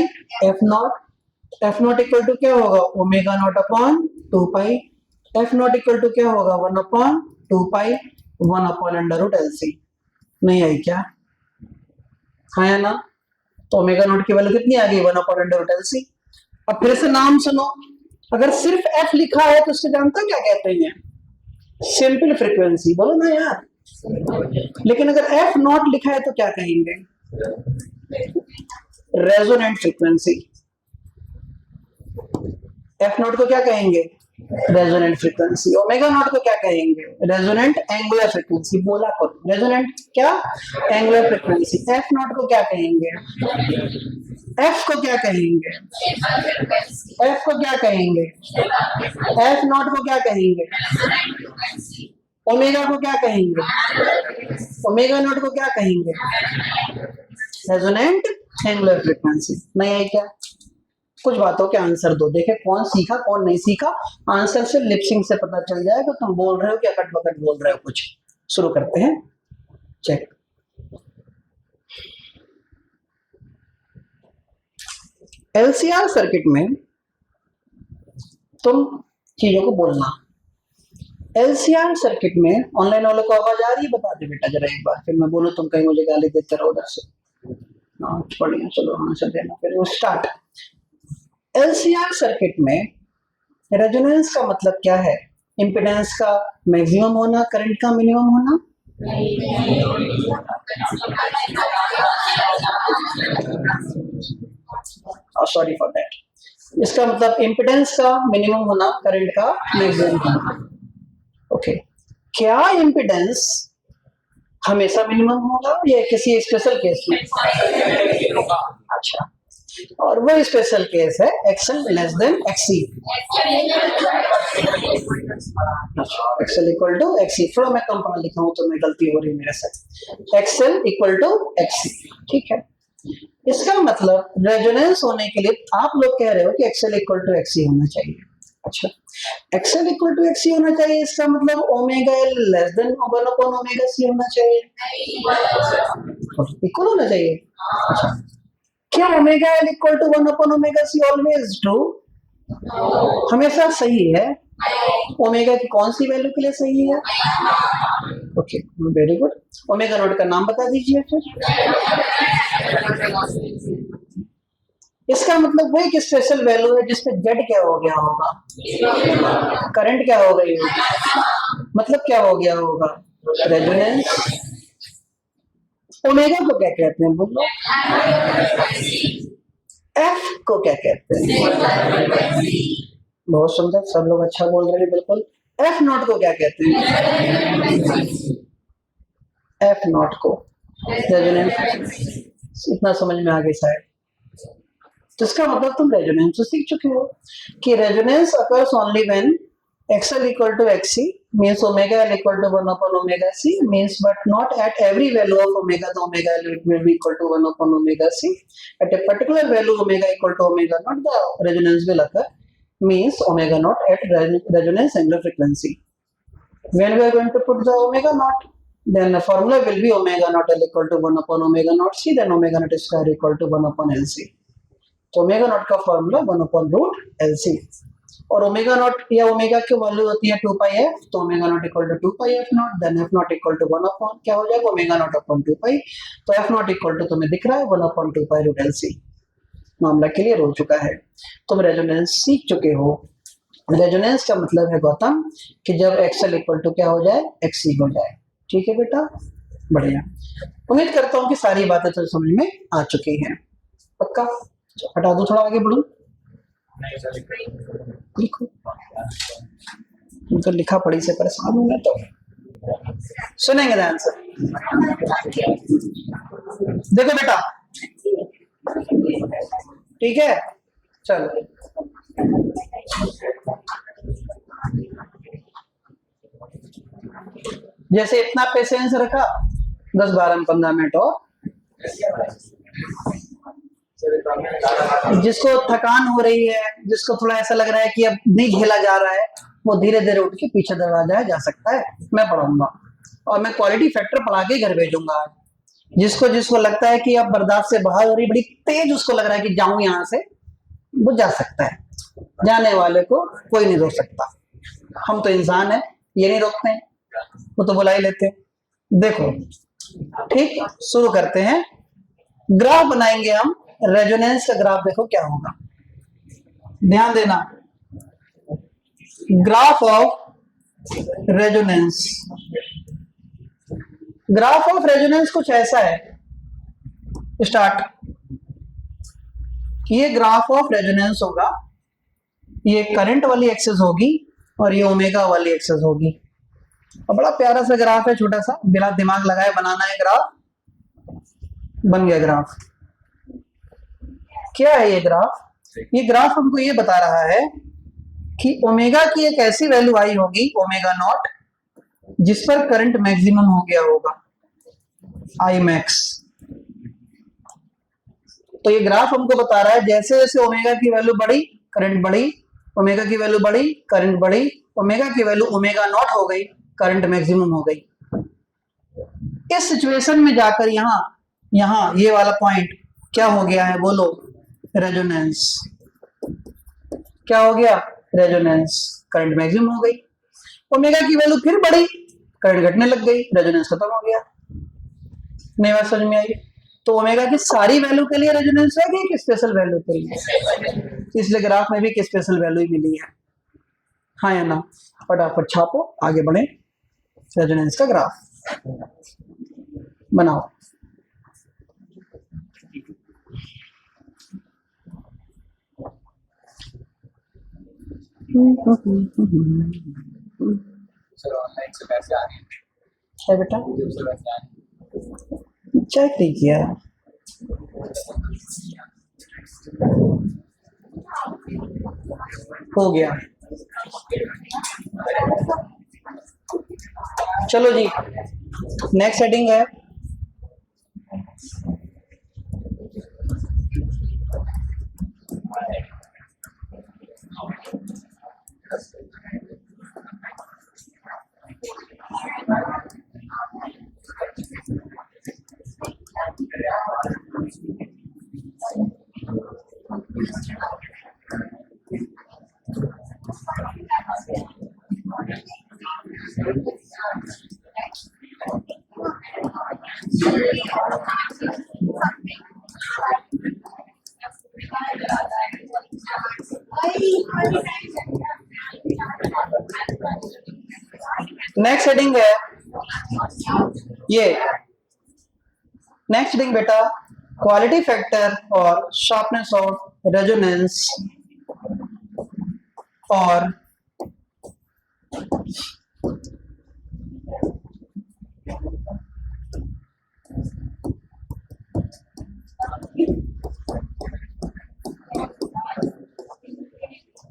F naught. F naught equal to क्या होगा? Omega not upon 2π। F naught equal to क्या होगा? 1 upon 2π 1 upon under root LC। नहीं आई क्या? हाँ या ना? तो ओमेगा नॉट की वैल्यू कितनी आ गई? 1 अपॉन अंडर रूट LC। अब फिर से नाम सुनो, अगर सिर्फ एफ लिखा है तो उसको जानते हो क्या कहते हैं? Simple frequency. बोलो ना यार। लेकिन अगर एफ नॉट लिखा है तो क्या कहेंगे? Resonant frequency. एफ नॉट को क्या कहेंगे? Resonant frequency. ओमेगा नॉट को क्या कहेंगे? Resonant angular frequency. बोला करो रेजोनेंट क्या? Angular frequency. एफ नॉट को क्या कहेंगे? एफ को क्या कहेंगे? एफ को क्या कहेंगे? एफ नॉट को क्या कहेंगे? ओमेगा को क्या कहेंगे? ओमेगा नॉट को क्या कहेंगे? Resonant angular frequency. नहीं है क्या? कुछ बातों के आंसर दो, देखे कौन सीखा कौन नहीं सीखा। आंसर से लिपसिंग से पता चल जाएगा तुम बोल रहे हो क्या कट बकट बोल रहे हो। कुछ शुरू करते हैं, चेक। LCR सर्किट में तुम चीजों को बोलना। LCR सर्किट में ऑनलाइन वालों को आवाज आ रही है? बता दे बेटा जरा एक बार, फिर मैं बोलूं तुम कहीं मुझे गाली देते रहो उधर से। बढ़िया, चलो आंसर देना फिर वो स्टार्ट। LCR सर्किट में रेजोनेंस का मतलब क्या है? इम्पीडेंस का मैक्सिमम होना, करंट का मिनिमम होना। Sorry for that. इसका मतलब इम्पीडेंस का मिनिमम होना, करंट का मैक्सिमम होना। ओके, क्या इम्पीडेंस हमेशा मिनिमम होगा या किसी स्पेशल केस में? अच्छा, और वो स्पेशल केस है XL less than XC। XL equal to XC। थोड़ा मैं कम पढ़ा लिखा हूं तो मैं गलती हो रही है मेरे से। XL इक्वल टू XC, ठीक है। इसका मतलब रेजोनेंस होने के लिए आप लोग कह रहे हो कि XL इक्वल टू XC होना चाहिए। अच्छा, XL इक्वल टू XC होना चाहिए, इसका मतलब omega L less than 1 upon omega C होना चाहिए, इक्वल होना चाहिए। अच्छा, क्या omega L equal to 1 upon omega C always true? हमेशा सही है। ओमेगा की कौन सी वैल्यू के लिए सही है? Okay, very good. Omega naught का नाम बता दीजिए फिर। इसका मतलब वो एक स्पेशल वैल्यू है जिसपे जेड क्या हो गया होगा? करंट क्या हो गई होगी? मतलब क्या हो गया होगा? रेजोनेंस। ओमेगा को क्या कहते हैं बोलो? एफ को क्या कहते हैं? बहुत सुंदर, सब लोग अच्छा बोल रहे हैं, बिल्कुल। एफ नॉट को क्या कहते हैं? एफ नॉट को रेजोनेंस। इतना समझ में आ गई शायद। तो इसका मतलब तुम रेजोनेंस तो सीख चुके हो कि resonance occurs only when XL equal to XC means omega L equal to 1 upon omega C means, but not at every value of omega the omega L will be equal to 1 upon omega C. At a particular value omega equal to omega naught, the resonance will occur, means omega naught at resonance angular frequency. When we are going to put the omega naught, then the formula will be omega naught L equal to 1 upon omega naught C, then omega naught square equal to 1 upon LC. तो omega naught का formula 1 upon root LC, और omega naught या omega की value होती है 2 pi f, तो omega not equal to 2 pi f naught, then f naught equal to 1 upon क्या हो जाएगा ओमेगा नॉट अपॉन 2 पाई, तो f नॉट इक्वल टू तुम्हें दिख रहा है 1 अपॉन 2 पाई रूट LC। मामला क्लियर हो चुका है। तुम रेजोनेंस सीख चुके हो। रेजोनेंस का मतलब है गौतम कि जब XL इक्वल टू क्या हो जाए XC हो जाए। ठीक है बेटा, बढ़िया। उम्मीद करता हूँ कि सारी बातें तो समझ में आ चुकी हैं। पक्का? हटा दो, थोड़ा आगे बढ़ो। लिखो, उनका लिखा पढ़ी से परेशान हूँ मैं तो। सुनेंगे ध्यान से। देखो बेटा, ठीक है, चलो जैसे इतना पेशेंस रखा, 10 12 15 मिनट और। जिसको थकान हो रही है, जिसको थोड़ा ऐसा लग रहा है कि अब नहीं झेला जा रहा है, वो धीरे धीरे उठ के पीछे दरवाजा जा सकता है। मैं पढ़ाऊंगा और मैं क्वालिटी फैक्टर पढ़ा के घर भेजूंगा। जिसको जिसको लगता है कि अब बर्दाश्त से बाहर हो रही, बड़ी तेज उसको लग रहा है कि जाऊं यहाँ से, वो जा सकता है। जाने वाले को कोई नहीं रोक सकता। हम तो इंसान है, ये नहीं रोकते हैं, वो तो बुला ही लेते हैं। देखो ठीक, शुरू करते हैं। ग्राफ बनाएंगे हम। रेजोनेंस का ग्राफ देखो क्या होगा, ध्यान देना। Graph of resonance, graph of resonance कुछ ऐसा है। स्टार्ट। ये ग्राफ ऑफ रेजोनेंस होगा, ये करंट वाली एक्सेस होगी और ये ओमेगा वाली एक्सेस होगी। और बड़ा प्यारा सा ग्राफ है, छोटा सा, बिना दिमाग लगाए बनाना है ग्राफ। बन गया ग्राफ। क्या है ये ग्राफ? ये ग्राफ हमको ये बता रहा है कि ओमेगा की एक ऐसी वैल्यू आई होगी, ओमेगा नॉट, जिस पर करंट मैक्सिमम हो गया होगा, आई मैक्स। तो ये ग्राफ हमको बता रहा है जैसे जैसे ओमेगा की वैल्यू बढ़ी करंट बढ़ी, ओमेगा की वैल्यू बढ़ी करंट बढ़ी, ओमेगा की वैल्यू ओमेगा नॉट हो गई, करंट मैक्सिमम हो गई। इस सिचुएशन में जाकर यहां ये वाला पॉइंट क्या हो गया है, बोलो? रेजोनेंस। क्या हो गया? रेजोनेंस। करंट मैक्सिमम हो गई। ओमेगा की वैल्यू फिर बढ़ी, करंट घटने लग गई, रेजोनेंस खत्म हो गया। नहीं बात समझ में आई? तो ओमेगा की सारी वैल्यू के लिए रेजोनेंस है कि एक स्पेशल वैल्यू के लिए? इसलिए ग्राफ में भी एक स्पेशल वैल्यू मिली है। हाँ या ना? फटाफट छापो, आगे बढ़े। रेजोनेंस का ग्राफ बनाओ। है बेटा, चेक नहीं किया। हो गया, चलो जी, नेक्स्ट सेटिंग है। नेक्स्ट हेडिंग है ये। नेक्स्ट हेडिंग बेटा, क्वालिटी फैक्टर और शार्पनेस ऑफ रेजोनेंस और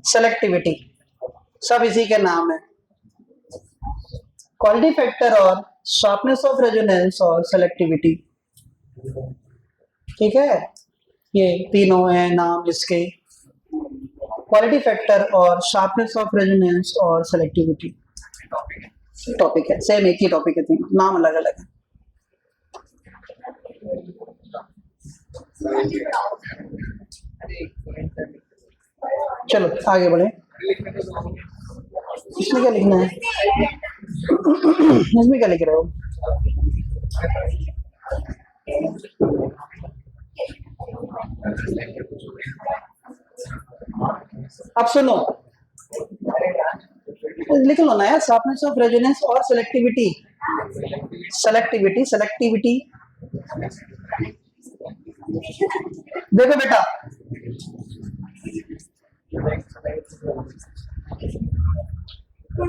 सेलेक्टिविटी। सब इसी के नाम है। क्वालिटी फैक्टर और शार्पनेस ऑफ रेजोनेंस और सेलेक्टिविटी, ठीक है, ये तीनों हैं नाम इसके। क्वालिटी फैक्टर और शार्पनेस ऑफ रेजोनेंस और सेलेक्टिविटी टॉपिक है, सेम एक ही टॉपिक है, तीनों नाम अलग अलग है। चलो आगे बढ़े। इसमें क्या लिखना है? इसमें क्या लिख रहे हो? अब सुनो, लिख लो ना यार, शार्पनेस ऑफ रेजोनेंस और सेलेक्टिविटी। सेलेक्टिविटी सेलेक्टिविटी देखो बेटा,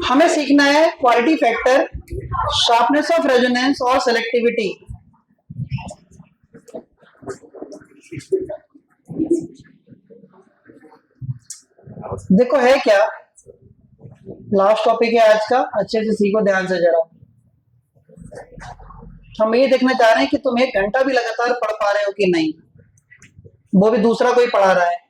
हमें सीखना है quality factor, sharpness of resonance और सेलेक्टिविटी। देखो है क्या, लास्ट टॉपिक है आज का, अच्छे से सीखो ध्यान से जरा। हम ये देखना चाह रहे हैं कि तुम 1 घंटा भी लगातार पढ़ पा रहे हो कि नहीं, वो भी दूसरा कोई पढ़ा रहा है।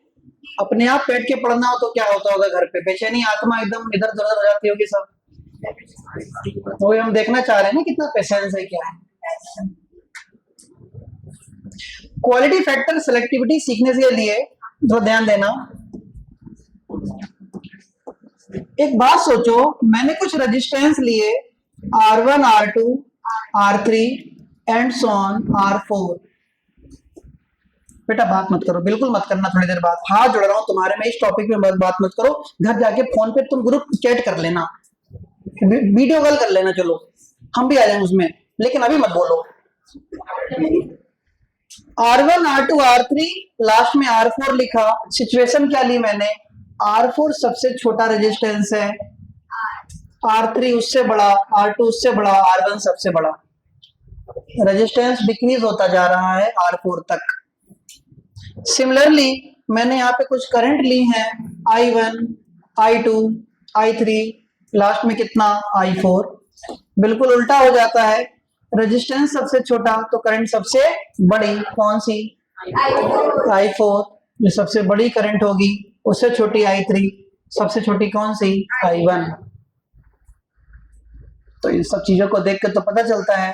अपने आप बैठ के पढ़ना हो तो क्या होता होगा घर पे, बेचैनी आत्मा एकदम इधर उधर हो जाती होगी सब। तो हम देखना चाह रहे हैं ना कितना पेशेंस है, क्या है। क्वालिटी फैक्टर सेलेक्टिविटी सीखने के लिए तो ध्यान देना। एक बात सोचो, मैंने कुछ रेजिस्टेंस लिए R1 R2 R3 and so on R4। बेटा बात मत करो, बिल्कुल मत करना, थोड़ी देर बाद हाथ जोड़ रहा हूं तुम्हारे में, इस टॉपिक में बात मत करो। घर जाके फोन पे तुम ग्रुप चैट कर लेना, वीडियो कॉल कर लेना, चलो हम भी आ जाएंगे उसमें, लेकिन अभी मत बोलो। R1 R2 R3 लास्ट में R4 लिखा, सिचुएशन क्या ली मैंने, R4 सबसे छोटा रेजिस्टेंस है, R3 उससे बड़ा, R2 उससे बड़ा, R1 सबसे बड़ा। रेजिस्टेंस डिक्रीज होता जा रहा है R4 तक। सिमिलरली मैंने यहाँ पे कुछ करंट ली हैं, I1 I2 I3, लास्ट में कितना I4। बिल्कुल उल्टा हो जाता है, रेजिस्टेंस सबसे छोटा तो करंट सबसे बड़ी, कौन सी? I4। जो सबसे बड़ी करंट होगी उससे छोटी I3, सबसे छोटी कौन सी? I1। तो इन सब चीजों को देख के तो पता चलता है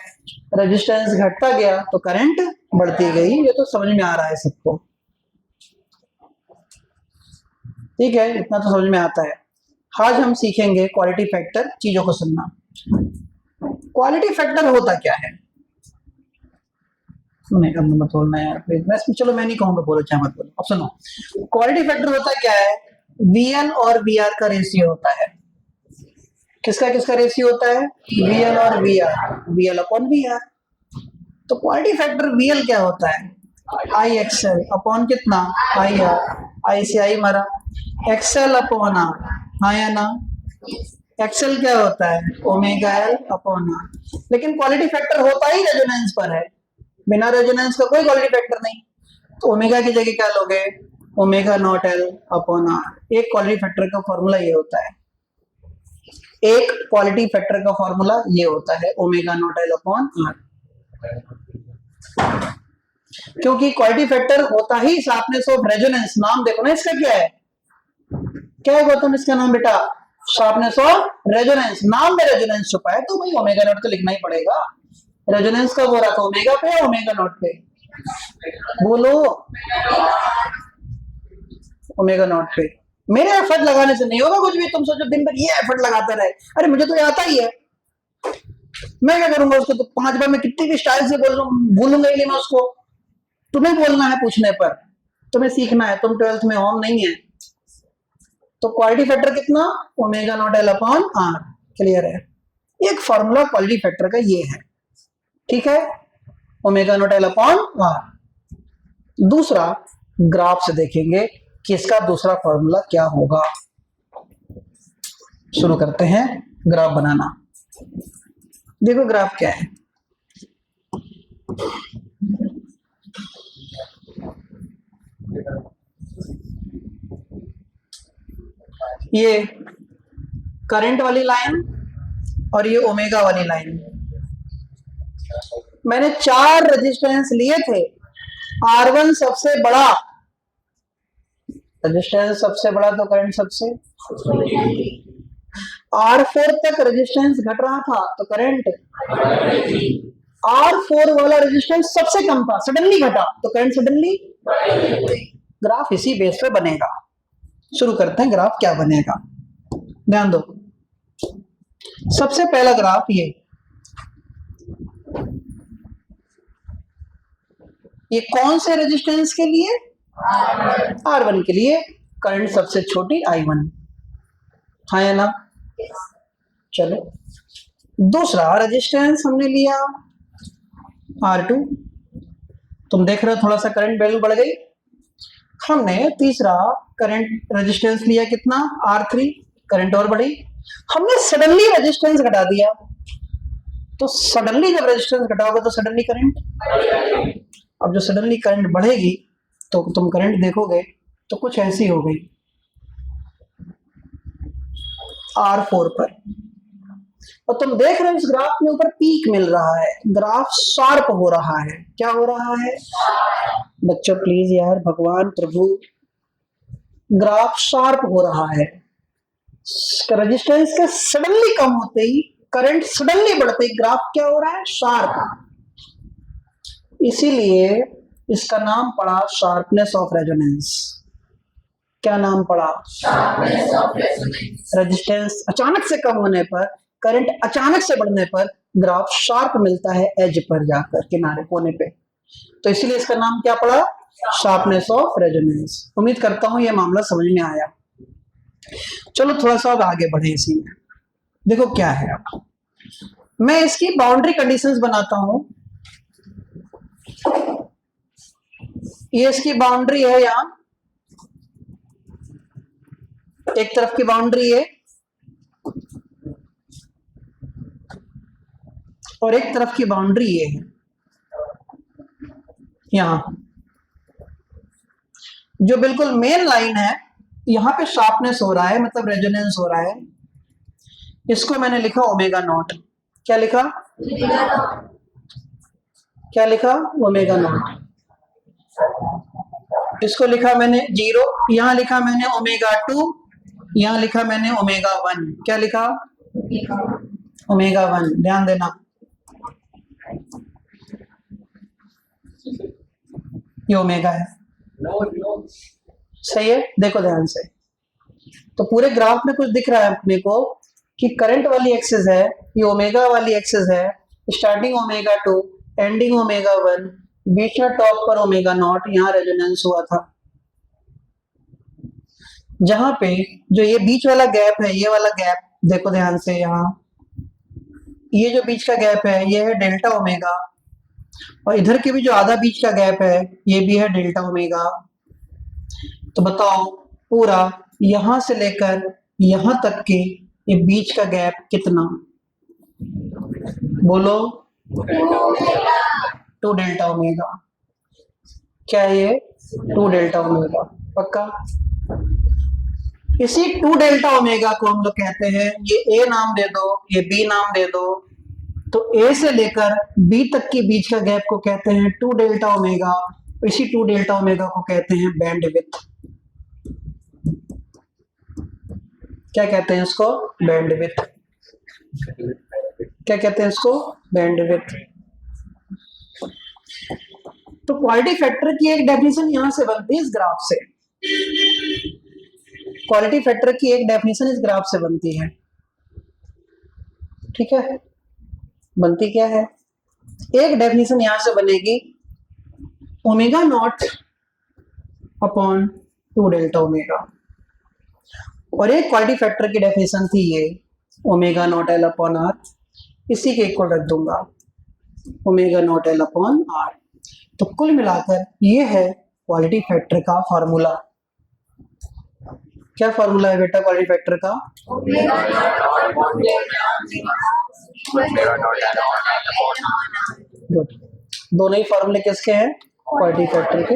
रेजिस्टेंस घटता गया तो करंट बढ़ती गई, ये तो समझ में आ रहा है सबको, ठीक है, इतना तो समझ में आता है। आज हम सीखेंगे क्वालिटी फैक्टर, चीजों को सुनना। क्वालिटी फैक्टर होता क्या है? मत बोलना यार, चलो मैं नहीं कहूंगा, बोलो चाहे मत बोलो। अब सुनो, क्वालिटी फैक्टर होता क्या है, VN और VR का रेशियो होता है। किसका रेशियो होता है? VL और VR, VL अपॉन VR। तो क्वालिटी फैक्टर VL क्या होता है? IXL अपॉन कितना? IR, I से I मरा, XL अपॉन R, हाँ या ना? XL क्या होता है? Omega L upon R। लेकिन क्वालिटी फैक्टर होता ही रेजोनेंस पर है, बिना रेजोनेंस का कोई क्वालिटी फैक्टर नहीं। तो ओमेगा की जगह क्या लोगे? Omega naught L upon R। एक क्वालिटी फैक्टर का फॉर्मूला ये होता है, एक क्वालिटी फैक्टर का फॉर्मूला ये होता है, omega naught L upon R। क्योंकि क्वालिटी फैक्टर होता ही शार्पनेस ऑफ रेजोनेंस, नाम देखो ना इसका क्या है, क्या है गौतम इसका नाम बेटा? Sharpness of resonance. नाम में रेजोनेंस छुपा है तो भाई ओमेगा नॉट तो लिखना ही पड़ेगा। रेजोनेंस कब हो रहा था, ओमेगा पे या ओमेगा नॉट पे? बोलो, ओमेगा नॉट पे। मेरे एफर्ट लगाने से नहीं होगा कुछ भी, तुम सोचो दिन भर ये एफर्ट लगाते रहे, अरे मुझे तो ये आता ही है, मैं क्या करूंगा उसको? तो 5 बार मैं कितनी भी स्टाइल से बोल रहा हूँ, भूलूंगा ही नहीं मैं उसको। तुम्हें बोलना है पूछने पर, तुम्हें सीखना है, तुम 12th में होम नहीं है। तो क्वालिटी फैक्टर कितना? Omega naught L upon R। Clear है? एक फॉर्मूला क्वालिटी फैक्टर का ये है, ठीक है, omega naught L upon R। दूसरा ग्राफ से देखेंगे कि इसका दूसरा फॉर्मूला क्या होगा। शुरू करते हैं ग्राफ बनाना। देखो ग्राफ क्या है, ये करंट वाली लाइन और ये ओमेगा वाली लाइन। मैंने 4 रेजिस्टेंस लिए थे, R1 सबसे बड़ा, रेजिस्टेंस सबसे बड़ा तो करंट सबसे, R4 तक रेजिस्टेंस घट रहा था तो करंट, R4 वाला रेजिस्टेंस सबसे कम था, सडनली घटा तो करंट सडनली। ग्राफ इसी बेस पे बनेगा। शुरू करते हैं, ग्राफ क्या बनेगा, ध्यान दो। सबसे पहला ग्राफ ये कौन से रेजिस्टेंस के लिए, R1 के लिए, करंट सबसे छोटी I1, हाँ या ना। चलो दूसरा रेजिस्टेंस हमने लिया R2, तुम देख रहे हो थोड़ा सा करंट वैल्यू बढ़ गई। हमने तीसरा करंट रेजिस्टेंस लिया कितना, R3, करंट और बढ़ी। हमने सडनली रेजिस्टेंस घटा दिया, तो सडनली जब रेजिस्टेंस घटाओगे तो सडनली करंट। अब जो सडनली करंट बढ़ेगी तो तुम करंट देखोगे तो कुछ ऐसी हो गई R4 पर, और तुम देख रहे हो इस ग्राफ में ऊपर पीक मिल रहा है, ग्राफ शार्प हो रहा है। क्या हो रहा है बच्चों, प्लीज यार, भगवान प्रभु, ग्राफ शार्प हो रहा है। रेजिस्टेंस के सडनली कम होते ही, करंट सडनली बढ़ते ही ग्राफ क्या हो रहा है, शार्प। इसीलिए इसका नाम पड़ा शार्पनेस ऑफ रेजोनेंस। क्या नाम पड़ा, शार्पनेस ऑफ रेजोनेंस। रेजिस्टेंस अचानक से कम होने पर, करंट अचानक से बढ़ने पर ग्राफ शार्प मिलता है एज पर जाकर, किनारे कोने पे, तो इसीलिए इसका नाम क्या पड़ा, शार्पनेस ऑफ रेजोनेंस। उम्मीद करता हूं यह मामला समझ में आया। चलो थोड़ा सा अब आगे बढ़े इसी में। देखो क्या है, अब मैं इसकी बाउंड्री कंडीशंस बनाता हूं। ये इसकी बाउंड्री है, यहां एक तरफ की बाउंड्री है और एक तरफ की बाउंड्री ये है। यहां जो बिल्कुल मेन लाइन है, यहां पे शार्पनेस हो रहा है, मतलब रेजोनेंस हो रहा है। इसको मैंने लिखा ओमेगा नॉट। क्या लिखा, क्या लिखा, ओमेगा नॉट। इसको लिखा मैंने 0, यहां लिखा मैंने ओमेगा 2, यहां लिखा मैंने ओमेगा 1। क्या लिखा, ओमेगा 1। ध्यान देना, ये ओमेगा है, सही है। देखो ध्यान से, तो पूरे ग्राफ में कुछ दिख रहा है अपने को कि करंट वाली एक्सिस है, ये ओमेगा वाली एक्सिस है, स्टार्टिंग ओमेगा 2, एंडिंग ओमेगा 1, बीच में टॉप पर ओमेगा नॉट, यहाँ रेजोनेंस हुआ था। जहां पे जो ये बीच वाला गैप है, ये वाला गैप देखो ध्यान से, यहाँ ये जो बीच का गैप है ये है डेल्टा ओमेगा, और इधर के भी जो आधा बीच का गैप है ये भी है डेल्टा ओमेगा। तो बताओ पूरा यहां से लेकर यहां तक के ये बीच का गैप कितना, बोलो, 2 डेल्टा ओमेगा। क्या है ये, 2 डेल्टा ओमेगा, पक्का। इसी 2 डेल्टा ओमेगा को हम लोग कहते हैं, ये ए नाम दे दो, ये बी नाम दे दो, तो ए से लेकर बी तक के बीच का गैप को कहते हैं 2 डेल्टा ओमेगा। इसी 2 डेल्टा ओमेगा को कहते हैं बैंड विड्थ। क्या कहते हैं इसको, बैंड विड्थ। क्या कहते हैं इसको, बैंड विड्थ। तो क्वालिटी फैक्टर की एक डेफिनेशन यहां से बनती है इस ग्राफ से। क्वालिटी फैक्टर की एक डेफिनेशन इस ग्राफ से बनती है, ठीक है। बनती क्या है, एक डेफिनेशन यहां से बनेगी, omega not upon 2 delta omega, और एक क्वालिटी फैक्टर की डेफिनेशन थी ये, omega not L upon R. इसी के इक्वल रख दूंगा, omega not L upon R. तो कुल मिलाकर ये है क्वालिटी फैक्टर का फॉर्मूला। क्या फॉर्मूला है बेटा क्वालिटी फैक्टर का, गुड। दोनों ही फॉर्मूले किसके हैं, क्वालिटी फैक्टर के,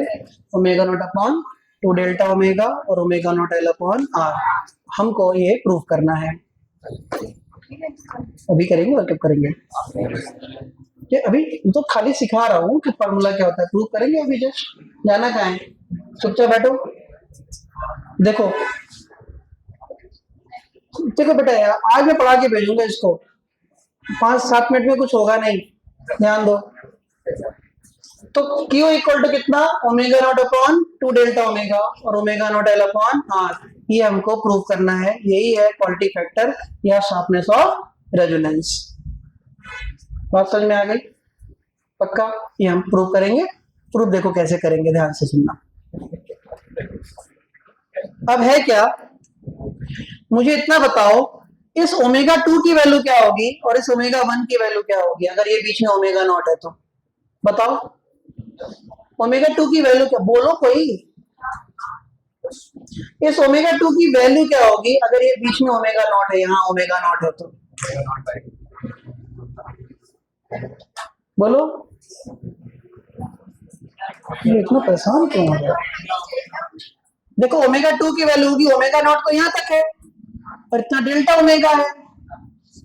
omega not upon 2 delta omega और omega not L upon R. हमको ये प्रूव करना है। अभी करेंगे और कब करेंगे? ये अभी तो खाली सिखा रहा हूँ कि फॉर्मूला क्या होता है, प्रूव करेंगे अभी। जस्ट जाना कहाँ है, चुपचाप बैठो। देखो देखो बेटा यार, आज मैं पढ़ा के भेजूंगा इसको, 5-7 मिनट में कुछ होगा नहीं, ध्यान दो। तो Q इक्वल टू कितना, omega not upon 2 delta omega और omega not L upon R, ये हमको प्रूव करना है। यही है क्वालिटी फैक्टर या शार्पनेस ऑफ रेजोनेंस। बात समझ में आ गई? पक्का? ये हम प्रूव करेंगे। प्रूफ देखो कैसे करेंगे, ध्यान से सुनना। अब है क्या, मुझे इतना बताओ, इस ओमेगा 2 की वैल्यू क्या होगी और इस ओमेगा 1 की वैल्यू क्या होगी अगर ये बीच में ओमेगा नॉट है तो? बताओ ओमेगा 2 की वैल्यू क्या, बोलो कोई। इस ओमेगा 2 की वैल्यू क्या होगी अगर ये बीच में ओमेगा नॉट है, यहाँ ओमेगा नॉट है तो? बोलो। ये इतना परेशान क्यों हो गया? देखो ओमेगा 2 की वैल्यू होगी, ओमेगा नॉट तो यहाँ तक है और इतना डेल्टा ओमेगा है,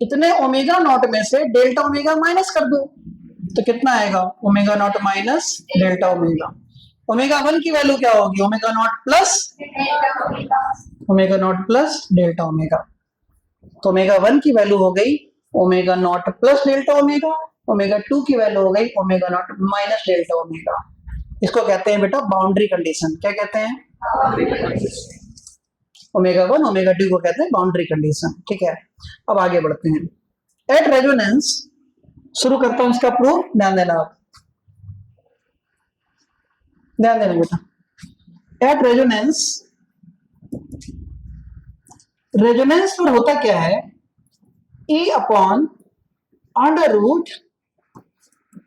इतने ओमेगा नॉट में से डेल्टा ओमेगा माइनस कर दो तो कितना आएगा, omega naught minus delta omega. Omega 1 की वैल्यू क्या होगी, omega naught plus delta omega. तो ओमेगा 1 की वैल्यू हो गई omega naught plus delta omega, omega 2 की वैल्यू हो गई omega naught minus delta omega. इसको कहते हैं बेटा बाउंड्री कंडीशन। क्या कहते हैं? ओमेगा 1 ओमेगा 2 को कहते हैं बाउंड्री कंडीशन। ठीक है, अब आगे बढ़ते हैं। एट रेजोनेंस, शुरू करता हूं इसका प्रूफ, ध्यान देना आप, ध्यान देना बेटा। एट रेजोनेंस, रेजोनेंस पर होता क्या है, E upon under root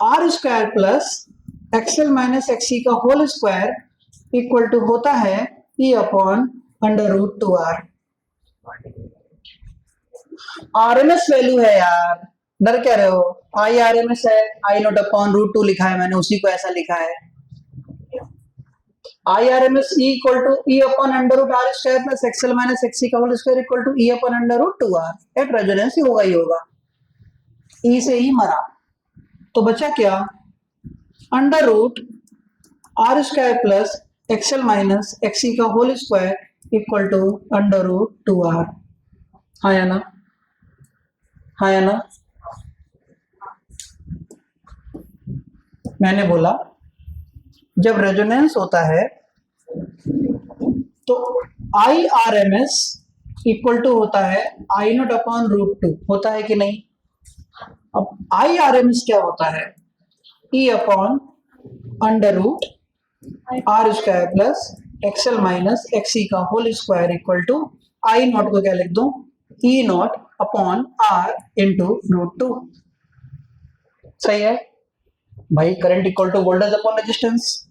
R square plus XL minus XC का होल स्क्वायर इक्वल टू होता है E upon under root 2r। RMS value है यार, डर क्या रहे हो? आई आरएमएस है, आई नॉट अपॉन रूट 2 लिखा है मैंने, उसी को ऐसा लिखा है। I RMS E equal to E upon under root R square plus XL minus XC का whole square equal to E upon under root 2r। At resonance ही होगा, ही होगा, ई से ही मरा तो बचा क्या, under root R square plus XL minus XC का whole square equal to under root 2r। हाँ या ना, हाँ या ना? मैंने बोला जब रेजोनेंस होता है तो I R M S equal to होता है आई नॉट अपॉन रूट 2, होता है कि नहीं? अब आई आर एम एस क्या होता है, E upon under root R square plus XL minus XC का whole square equal to I naught को क्या लिख दूं, E naught upon R into root 2। सही है भाई। Current equal to voltage upon resistance,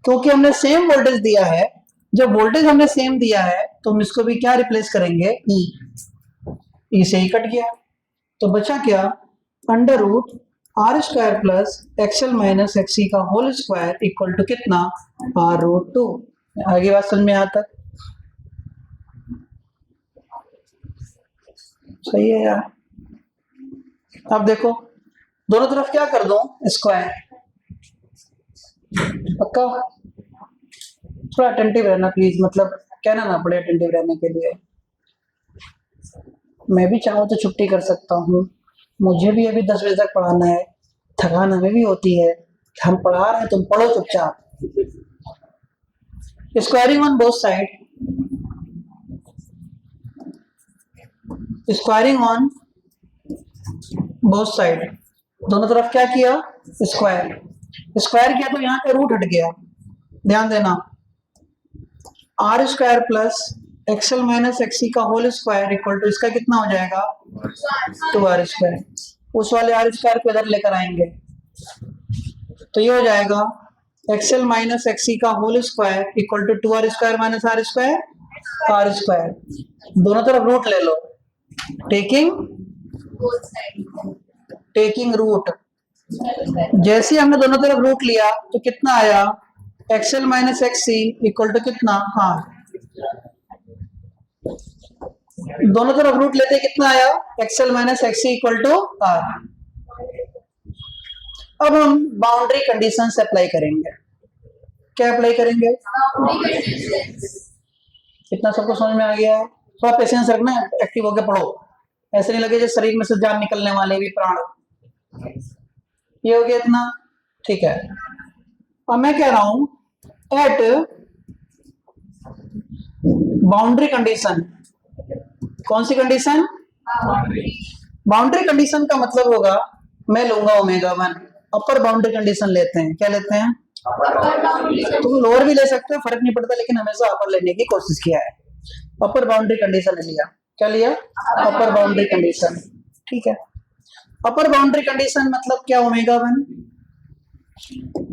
क्योंकि हमने सेम वोल्टेज दिया है, जब वोल्टेज हमने सेम दिया है तो हम इसको भी क्या रिप्लेस करेंगे, ई से ही कट गया तो बचा क्या, under root R square plus XL minus XC का होल स्क्वायर इक्वल टू कितना, आर रूट 2। आगे बात समझ में आता? सही है यार। अब देखो दोनों तरफ क्या कर दो, स्क्वायर। पक्का? थोड़ा अटेंटिव रहना प्लीज, मतलब कहना ना पड़े अटेंटिव रहने के लिए। मैं भी चाहूँ तो छुट्टी कर सकता हूँ, मुझे भी अभी 10 बजे तक पढ़ाना है, थकान हमें भी होती है। हम पढ़ा रहे हैं, तुम पढ़ो चुपचाप। Squaring on both side, squaring on both side, दोनों तरफ क्या किया, स्क्वायर। स्क्वायर किया तो यहाँ का रूट हट गया, ध्यान देना। R square plus XL minus XC का होल स्क्वायर इक्वल टू इसका कितना हो जाएगा, 2r स्क्वायर। उस वाले आर स्क्वायर को इधर लेकर आएंगे तो ये हो जाएगा एक्सएल माइनस एक्सी का whole square equal to 2r square minus R square, R square. दोनों तरफ रूट ले लो, टेकिंग रूट। जैसे हमने दोनों तरफ रूट लिया तो कितना आया, XL minus XC equal to कितना, हाँ दोनों तरफ रूट लेते कितना आया, XL minus XC equal to R. अब हम बाउंड्री कंडीशन से अप्लाई करेंगे। क्या अप्लाई करेंगे, इतना सबको समझ में आ गया है? थोड़ा पेशेंस रखना, एक्टिव होकर पढ़ो, ऐसे नहीं लगे जो शरीर में से जान निकलने वाले भी प्राण। ये हो गया इतना, ठीक है। अब मैं कह रहा हूं एट बाउंड्री कंडीशन, कौन सी कंडीशन, बाउंड्री कंडीशन का मतलब होगा मैं लूंगा ओमेगा 1, अपर बाउंड्री कंडीशन लेते हैं, क्या लेते हैं, तुम लोअर भी ले सकते हो, फर्क नहीं पड़ता, लेकिन हमेशा अपर लेने की कोशिश किया है। अपर बाउंड्री कंडीशन लिया, क्या लिया, अपर बाउंड्री कंडीशन, ठीक है। अपर बाउंड्री कंडीशन मतलब क्या, ओमेगा 1,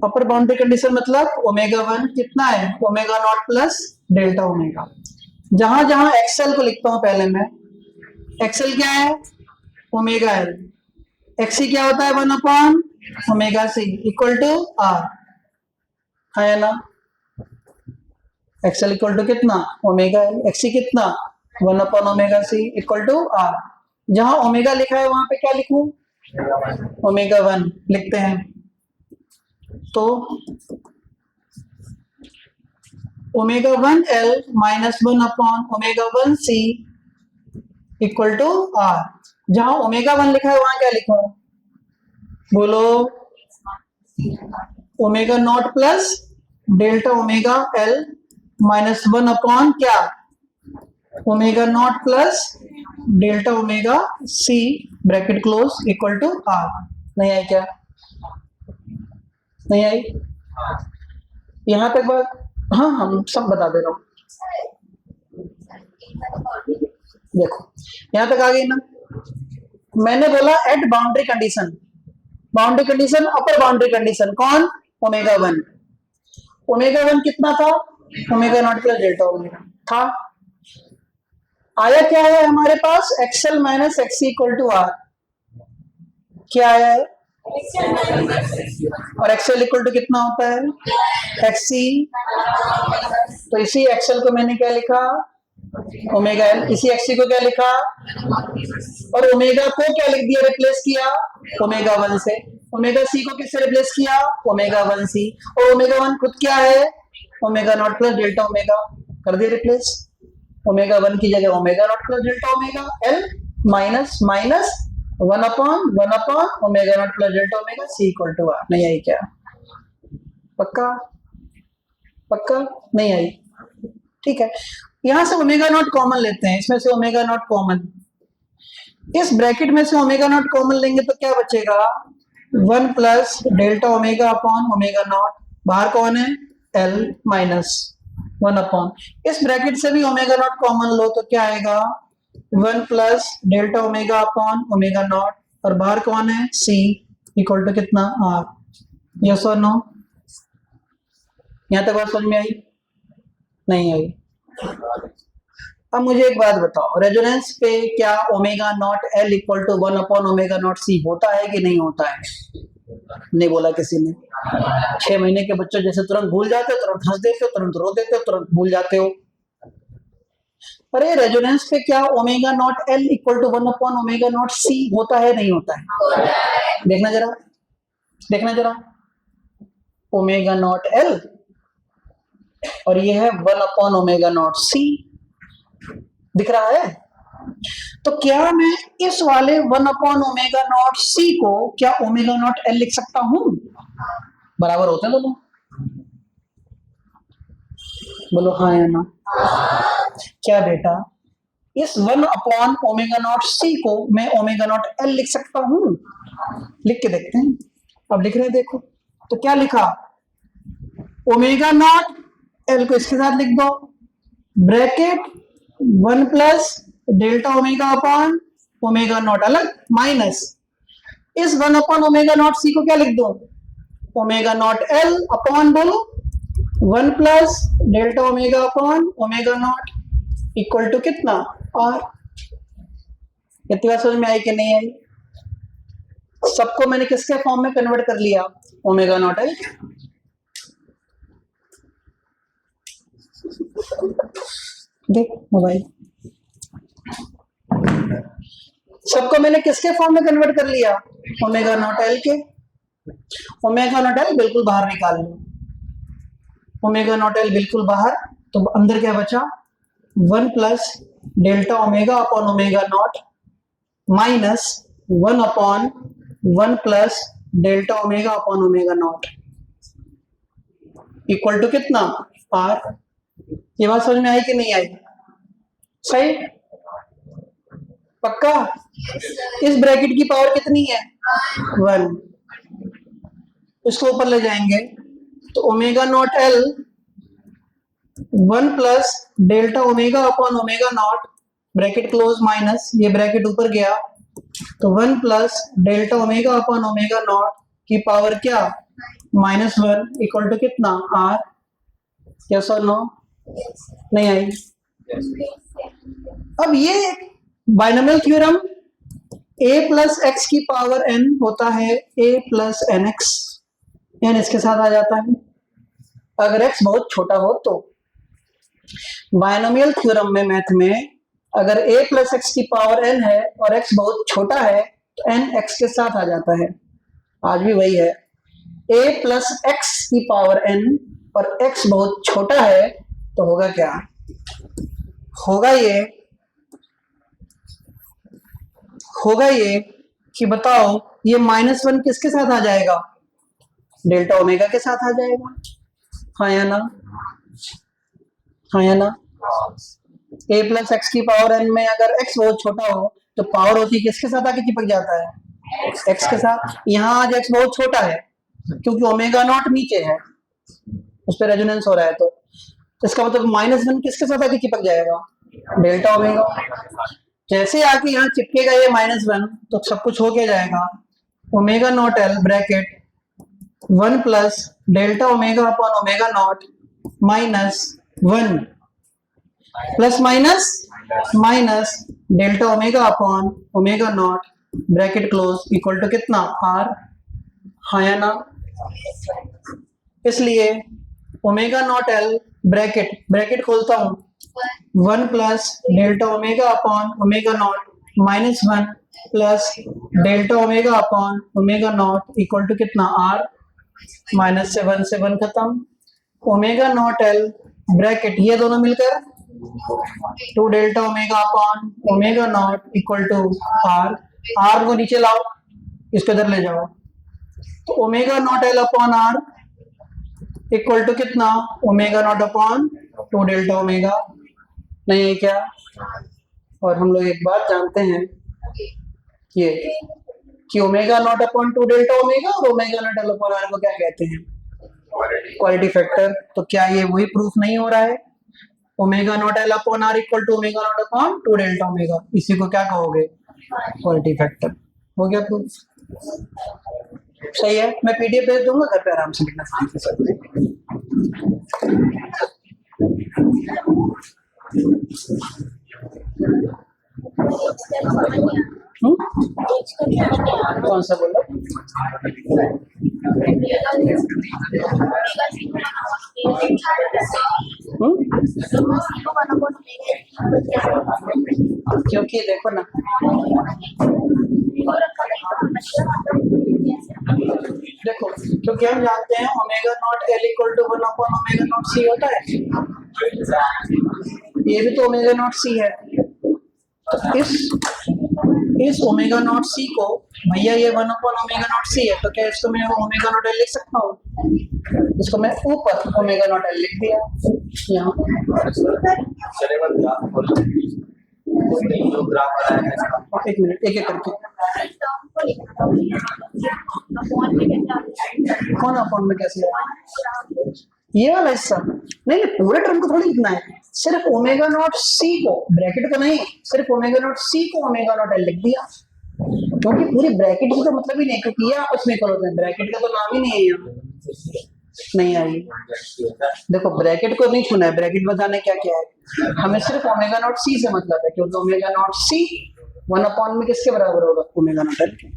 अपर बाउंड्री कंडीशन मतलब ओमेगा 1 कितना है, omega not plus delta omega. जहां जहां एक्सएल को लिखता हूं पहले मैं, एक्सएल क्या है, ओमेगा एल, एक्सी क्या होता है 1 upon omega C equal to R, है ना। एक्सएल इक्वल टू कितना, ओमेगा एल, एक्सी कितना 1 upon omega C equal to R. जहां ओमेगा लिखा है वहां पे क्या लिखूं, ओमेगा 1 लिखते हैं। तो omega 1 L minus 1 upon omega 1 C equal to R. जहां ओमेगा 1 लिखा है वहां क्या लिखूं, बोलो, omega not plus delta omega L minus 1 upon क्या, omega not plus delta omega C bracket close equal to R. नहीं आई क्या, नहीं आई, यहां तक बात, हाँ हम सब बता दे रहा हूं, देखो यहां तक आ गई ना। मैंने बोला at boundary condition, boundary condition upper boundary condition कौन, ओमेगा 1, ओमेगा 1 कितना था, omega not plus delta omega था। आया क्या है हमारे पास, XL minus XC equal to R, क्या आया है, और एक्सएल इक्वल टू कितना होता है, एक्सी, तो इसी एक्सएल को मैंने क्या लिखा, ओमेगा एल, इसी एक्सी को क्या लिखा, और ओमेगा को क्या लिख दिया, रिप्लेस किया ओमेगा 1 से, ओमेगा सी को किससे रिप्लेस किया, ओमेगा 1 सी, और ओमेगा 1 खुद क्या है, omega not plus delta omega, कर दिया रिप्लेस, ओमेगा 1 की जगह omega not plus delta omega L minus minus 1 upon omega not plus delta omega C equal to R. नहीं आई क्या, पक्का, पक्का नहीं आई, ठीक है। यहां से ओमेगा नॉट कॉमन लेते हैं, इसमें से ओमेगा नॉट कॉमन, इस ब्रैकेट में से ओमेगा नॉट कॉमन लेंगे तो क्या बचेगा, 1 plus delta omega upon omega not, बाहर कौन है, एल माइनस 1 अपॉन, इस ब्रैकेट से भी ओमेगा नॉट कॉमन लो तो क्या आएगा, 1 plus delta omega upon omega not, और बाहर कौन है, सी इक्वल टू कितना, आर। यस और नो, यहां तक बात समझ में आई, नहीं आई। अब मुझे एक बात बताओ, रेजोनेंस पे क्या omega not L equal to 1 upon omega not C होता है कि नहीं होता है, नहीं बोला किसी ने। 6 महीने के बच्चों जैसे तुरंत भूल जाते हो, तुरंत हंस देते हो, तुरंत रो देते हो, तुरंत भूल जाते हो। अरे रेजोनेंस पे क्या omega not L equal to 1 upon omega not C होता है, नहीं होता है, देखना जरा, देखना जरा, ओमेगा नॉट एल और ये है 1 अपॉन ओमेगा नॉट सी, दिख रहा है। तो क्या मैं इस वाले 1 अपॉन ओमेगा नॉट सी को क्या ओमेगा नॉट एल लिख सकता हूं, बराबर होते हैं दोनों, बोलो हाँ या ना, क्या बेटा, इस 1 अपॉन ओमेगा नॉट सी को मैं ओमेगा नॉट एल लिख सकता हूं, लिख के देखते हैं। अब लिख रहे हैं, देखो तो क्या लिखा, ओमेगा नॉट एल को इसके साथ लिख दो, bracket 1 plus delta omega upon omega not अलग, माइनस इस 1 अपॉन ओमेगा नॉट सी को क्या लिख दो, ओमेगा नॉट एल अपॉन बोलो 1 plus delta omega upon omega not equal to कितना, और इतनी बात समझ में आई कि नहीं आई, सबको मैंने किसके फॉर्म में कन्वर्ट कर लिया, ओमेगा नॉट एल। देख मोबाइल, सबको मैंने किसके फॉर्म में कन्वर्ट कर लिया, ओमेगा नॉट एल के। ओमेगा नॉट एल बिल्कुल बाहर निकाल लो, ओमेगा नॉट एल बिल्कुल बाहर, तो अंदर क्या बचा, 1 plus delta omega upon omega naught minus 1 upon 1 plus delta omega upon omega not equal to कितना, आर। ये बात समझ में आई कि नहीं आई, सही, पक्का। इस ब्रैकेट की पावर कितनी है, 1, इसको ऊपर ले जाएंगे तो omega not L 1 plus delta omega upon omega not bracket close minus ये ब्रैकेट ऊपर गया तो 1 plus delta omega upon omega naught की पावर क्या, -1 इक्वल टू कितना, आर। यस और नो, नहीं आई। अब ये binomial theorem a plus X की पावर n होता है a plus N X, n इसके साथ आ जाता है अगर x बहुत छोटा हो तो। बाइनोमियल थ्योरम में मैथ में अगर a प्लस एक्स की पावर n है और x बहुत छोटा है तो n x के साथ आ जाता है, आज भी वही है, a प्लस एक्स की पावर n और x बहुत छोटा है तो होगा क्या, होगा ये कि बताओ ये -1 किसके साथ आ जाएगा, डेल्टा ओमेगा के साथ आ जाएगा, हाँ या ना, हाँ या ना। a प्लस एक्स की पावर n में अगर x बहुत छोटा हो तो पावर होती किसके साथ आके चिपक जाता है, x के साथ। यहाँ आज x बहुत छोटा है क्योंकि ओमेगा नॉट नीचे है, उस पर रेजोनेंस हो रहा है, तो इसका मतलब -1 किसके साथ आके चिपक जाएगा, डेल्टा ओमेगा। जैसे आके यहाँ चिपकेगा ये -1 तो सब कुछ हो क्या जाएगा, omega not L bracket 1 plus delta omega upon omega not -1 plus minus delta omega upon omega not bracket close equal to कितना, आर, हाँ या ना। इसलिए ओमेगा नॉट एल ब्रैकेट खोलता हूं 1 plus delta omega upon omega not -1 plus delta omega upon omega not equal to कितना, R, minus से 1 खत्म, ओमेगा नॉट एल ब्रैकेट ये दोनों मिलकर 2 delta omega upon omega not equal to R, R को नीचे लाओ, इसको इधर ले जाओ, तो omega not L upon R equal to कितना, omega not upon 2 delta omega, नहीं है क्या। और हम लोग एक बात जानते हैं ये कि omega not upon 2 delta omega और omega not L upon R को क्या कहते हैं, क्वालिटी फैक्टर। तो क्या ये वही प्रूफ नहीं हो रहा है, omega not L upon R equal to omega not upon 2 delta omega, इसी को क्या कहोगे, क्वालिटी फैक्टर। हो गया प्रूफ, सही है। मैं पीडीएफ भेज दूंगा, घर पे आराम से लिखना सीख सकते। कौन सा बोलो, क्योंकि देखो ना, देखो क्योंकि हम जानते हैं omega not L equal to 1 upon omega not C होता है, ये भी तो ओमेगा नॉट सी है, तो इस ओमेगा नॉट सी को, भैया ये 1 अपॉन ओमेगा नॉट सी है, तो क्या इसको मैं ओमेगा नॉट एल लिख सकता हूँ, इसको मैं ऊपर ओमेगा नॉट एल लिख दिया यहाँ। एक मिनट, एक एक करके, कौन अपॉन में कैसे ये वाला हिस्सा, नहीं पूरे टर्म को थोड़ी लिखना है, सिर्फ ओमेगा नॉट सी को, ब्रैकेट को नहीं, सिर्फ ओमेगा नॉट सी को ओमेगा नॉट एल लिख दिया, क्योंकि पूरी ब्रैकेट की तो मतलब ही नहीं, क्योंकि ये आपस में करो, ब्रैकेट का तो नाम ही नहीं है यहाँ, नहीं आई। देखो ब्रैकेट को नहीं छूना है, ब्रैकेट बताने क्या क्या है, हमें सिर्फ ओमेगा नॉट सी से मतलब है, क्योंकि ओमेगा नॉट सी 1 अपॉन में किसके बराबर होगा, ओमेगा नॉट एल के,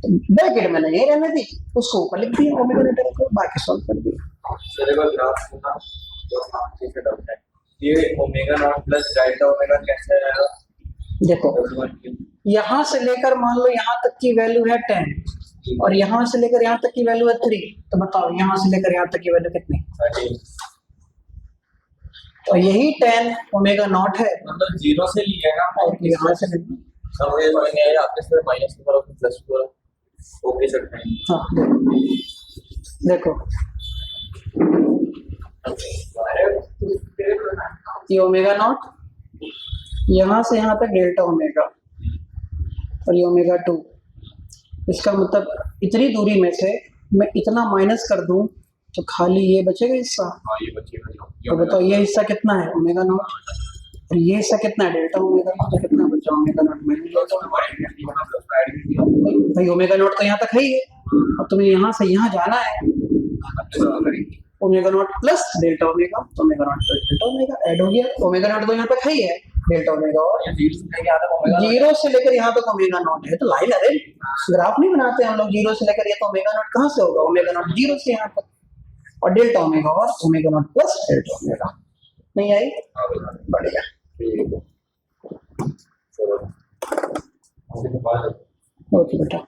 तो ब्रैकेट में नहीं रहने दी, उसको ऊपर लिख दिया ओमेगा नॉट एल को, बाकी सॉल्व कर दिया। ये omega not plus delta omega कैसे आएगा, देखो यहां से लेकर मान लो यहां तक की वैल्यू है 10 और यहां से लेकर यहां तक की वैल्यू है 3, तो बताओ यहां से लेकर यहां तक की वैल्यू कितनी? तो यही 10 ओमेगा नॉट है, मतलब 0 से लिया है ना, और यहाँ से समझ में नहीं आया आपके से माइनस की तरफ प्लस की तरफ ओके सकते हैं। हाँ देखो ये ओमेगा नॉट, यहाँ से यहाँ तक डेल्टा ओमेगा और ये ओमेगा 2। इसका मतलब इतनी दूरी में से मैं इतना माइनस कर दूं तो खाली ये बचेगा हिस्सा। हाँ ये बचेगा। तो बताओ ये हिस्सा कितना है? Omega not. और ये हिस्सा कितना है? Delta omega. तो कितना बचा ओमेगा नॉट में? भाई ओमेगा नॉट तो यहाँ तक है ही है, अब तुम्हें यहाँ से यहाँ जाना है omega not plus delta omega, तो omega not plus delta omega add हो गया। ओमेगा नॉट तो यहाँ तक है ही है, डेल्टा ओमेगा, और 0 से लेकर यहाँ तक ओमेगा नॉट है। तो लाइन अरे ग्राफ नहीं बनाते हम लोग, 0 से लेकर ये तो ओमेगा नॉट कहाँ से होगा? ओमेगा नॉट 0 से यहाँ तक, और डेल्टा ओमेगा और omega not plus delta omega. नहीं आई? बढ़िया। ओके बेटा।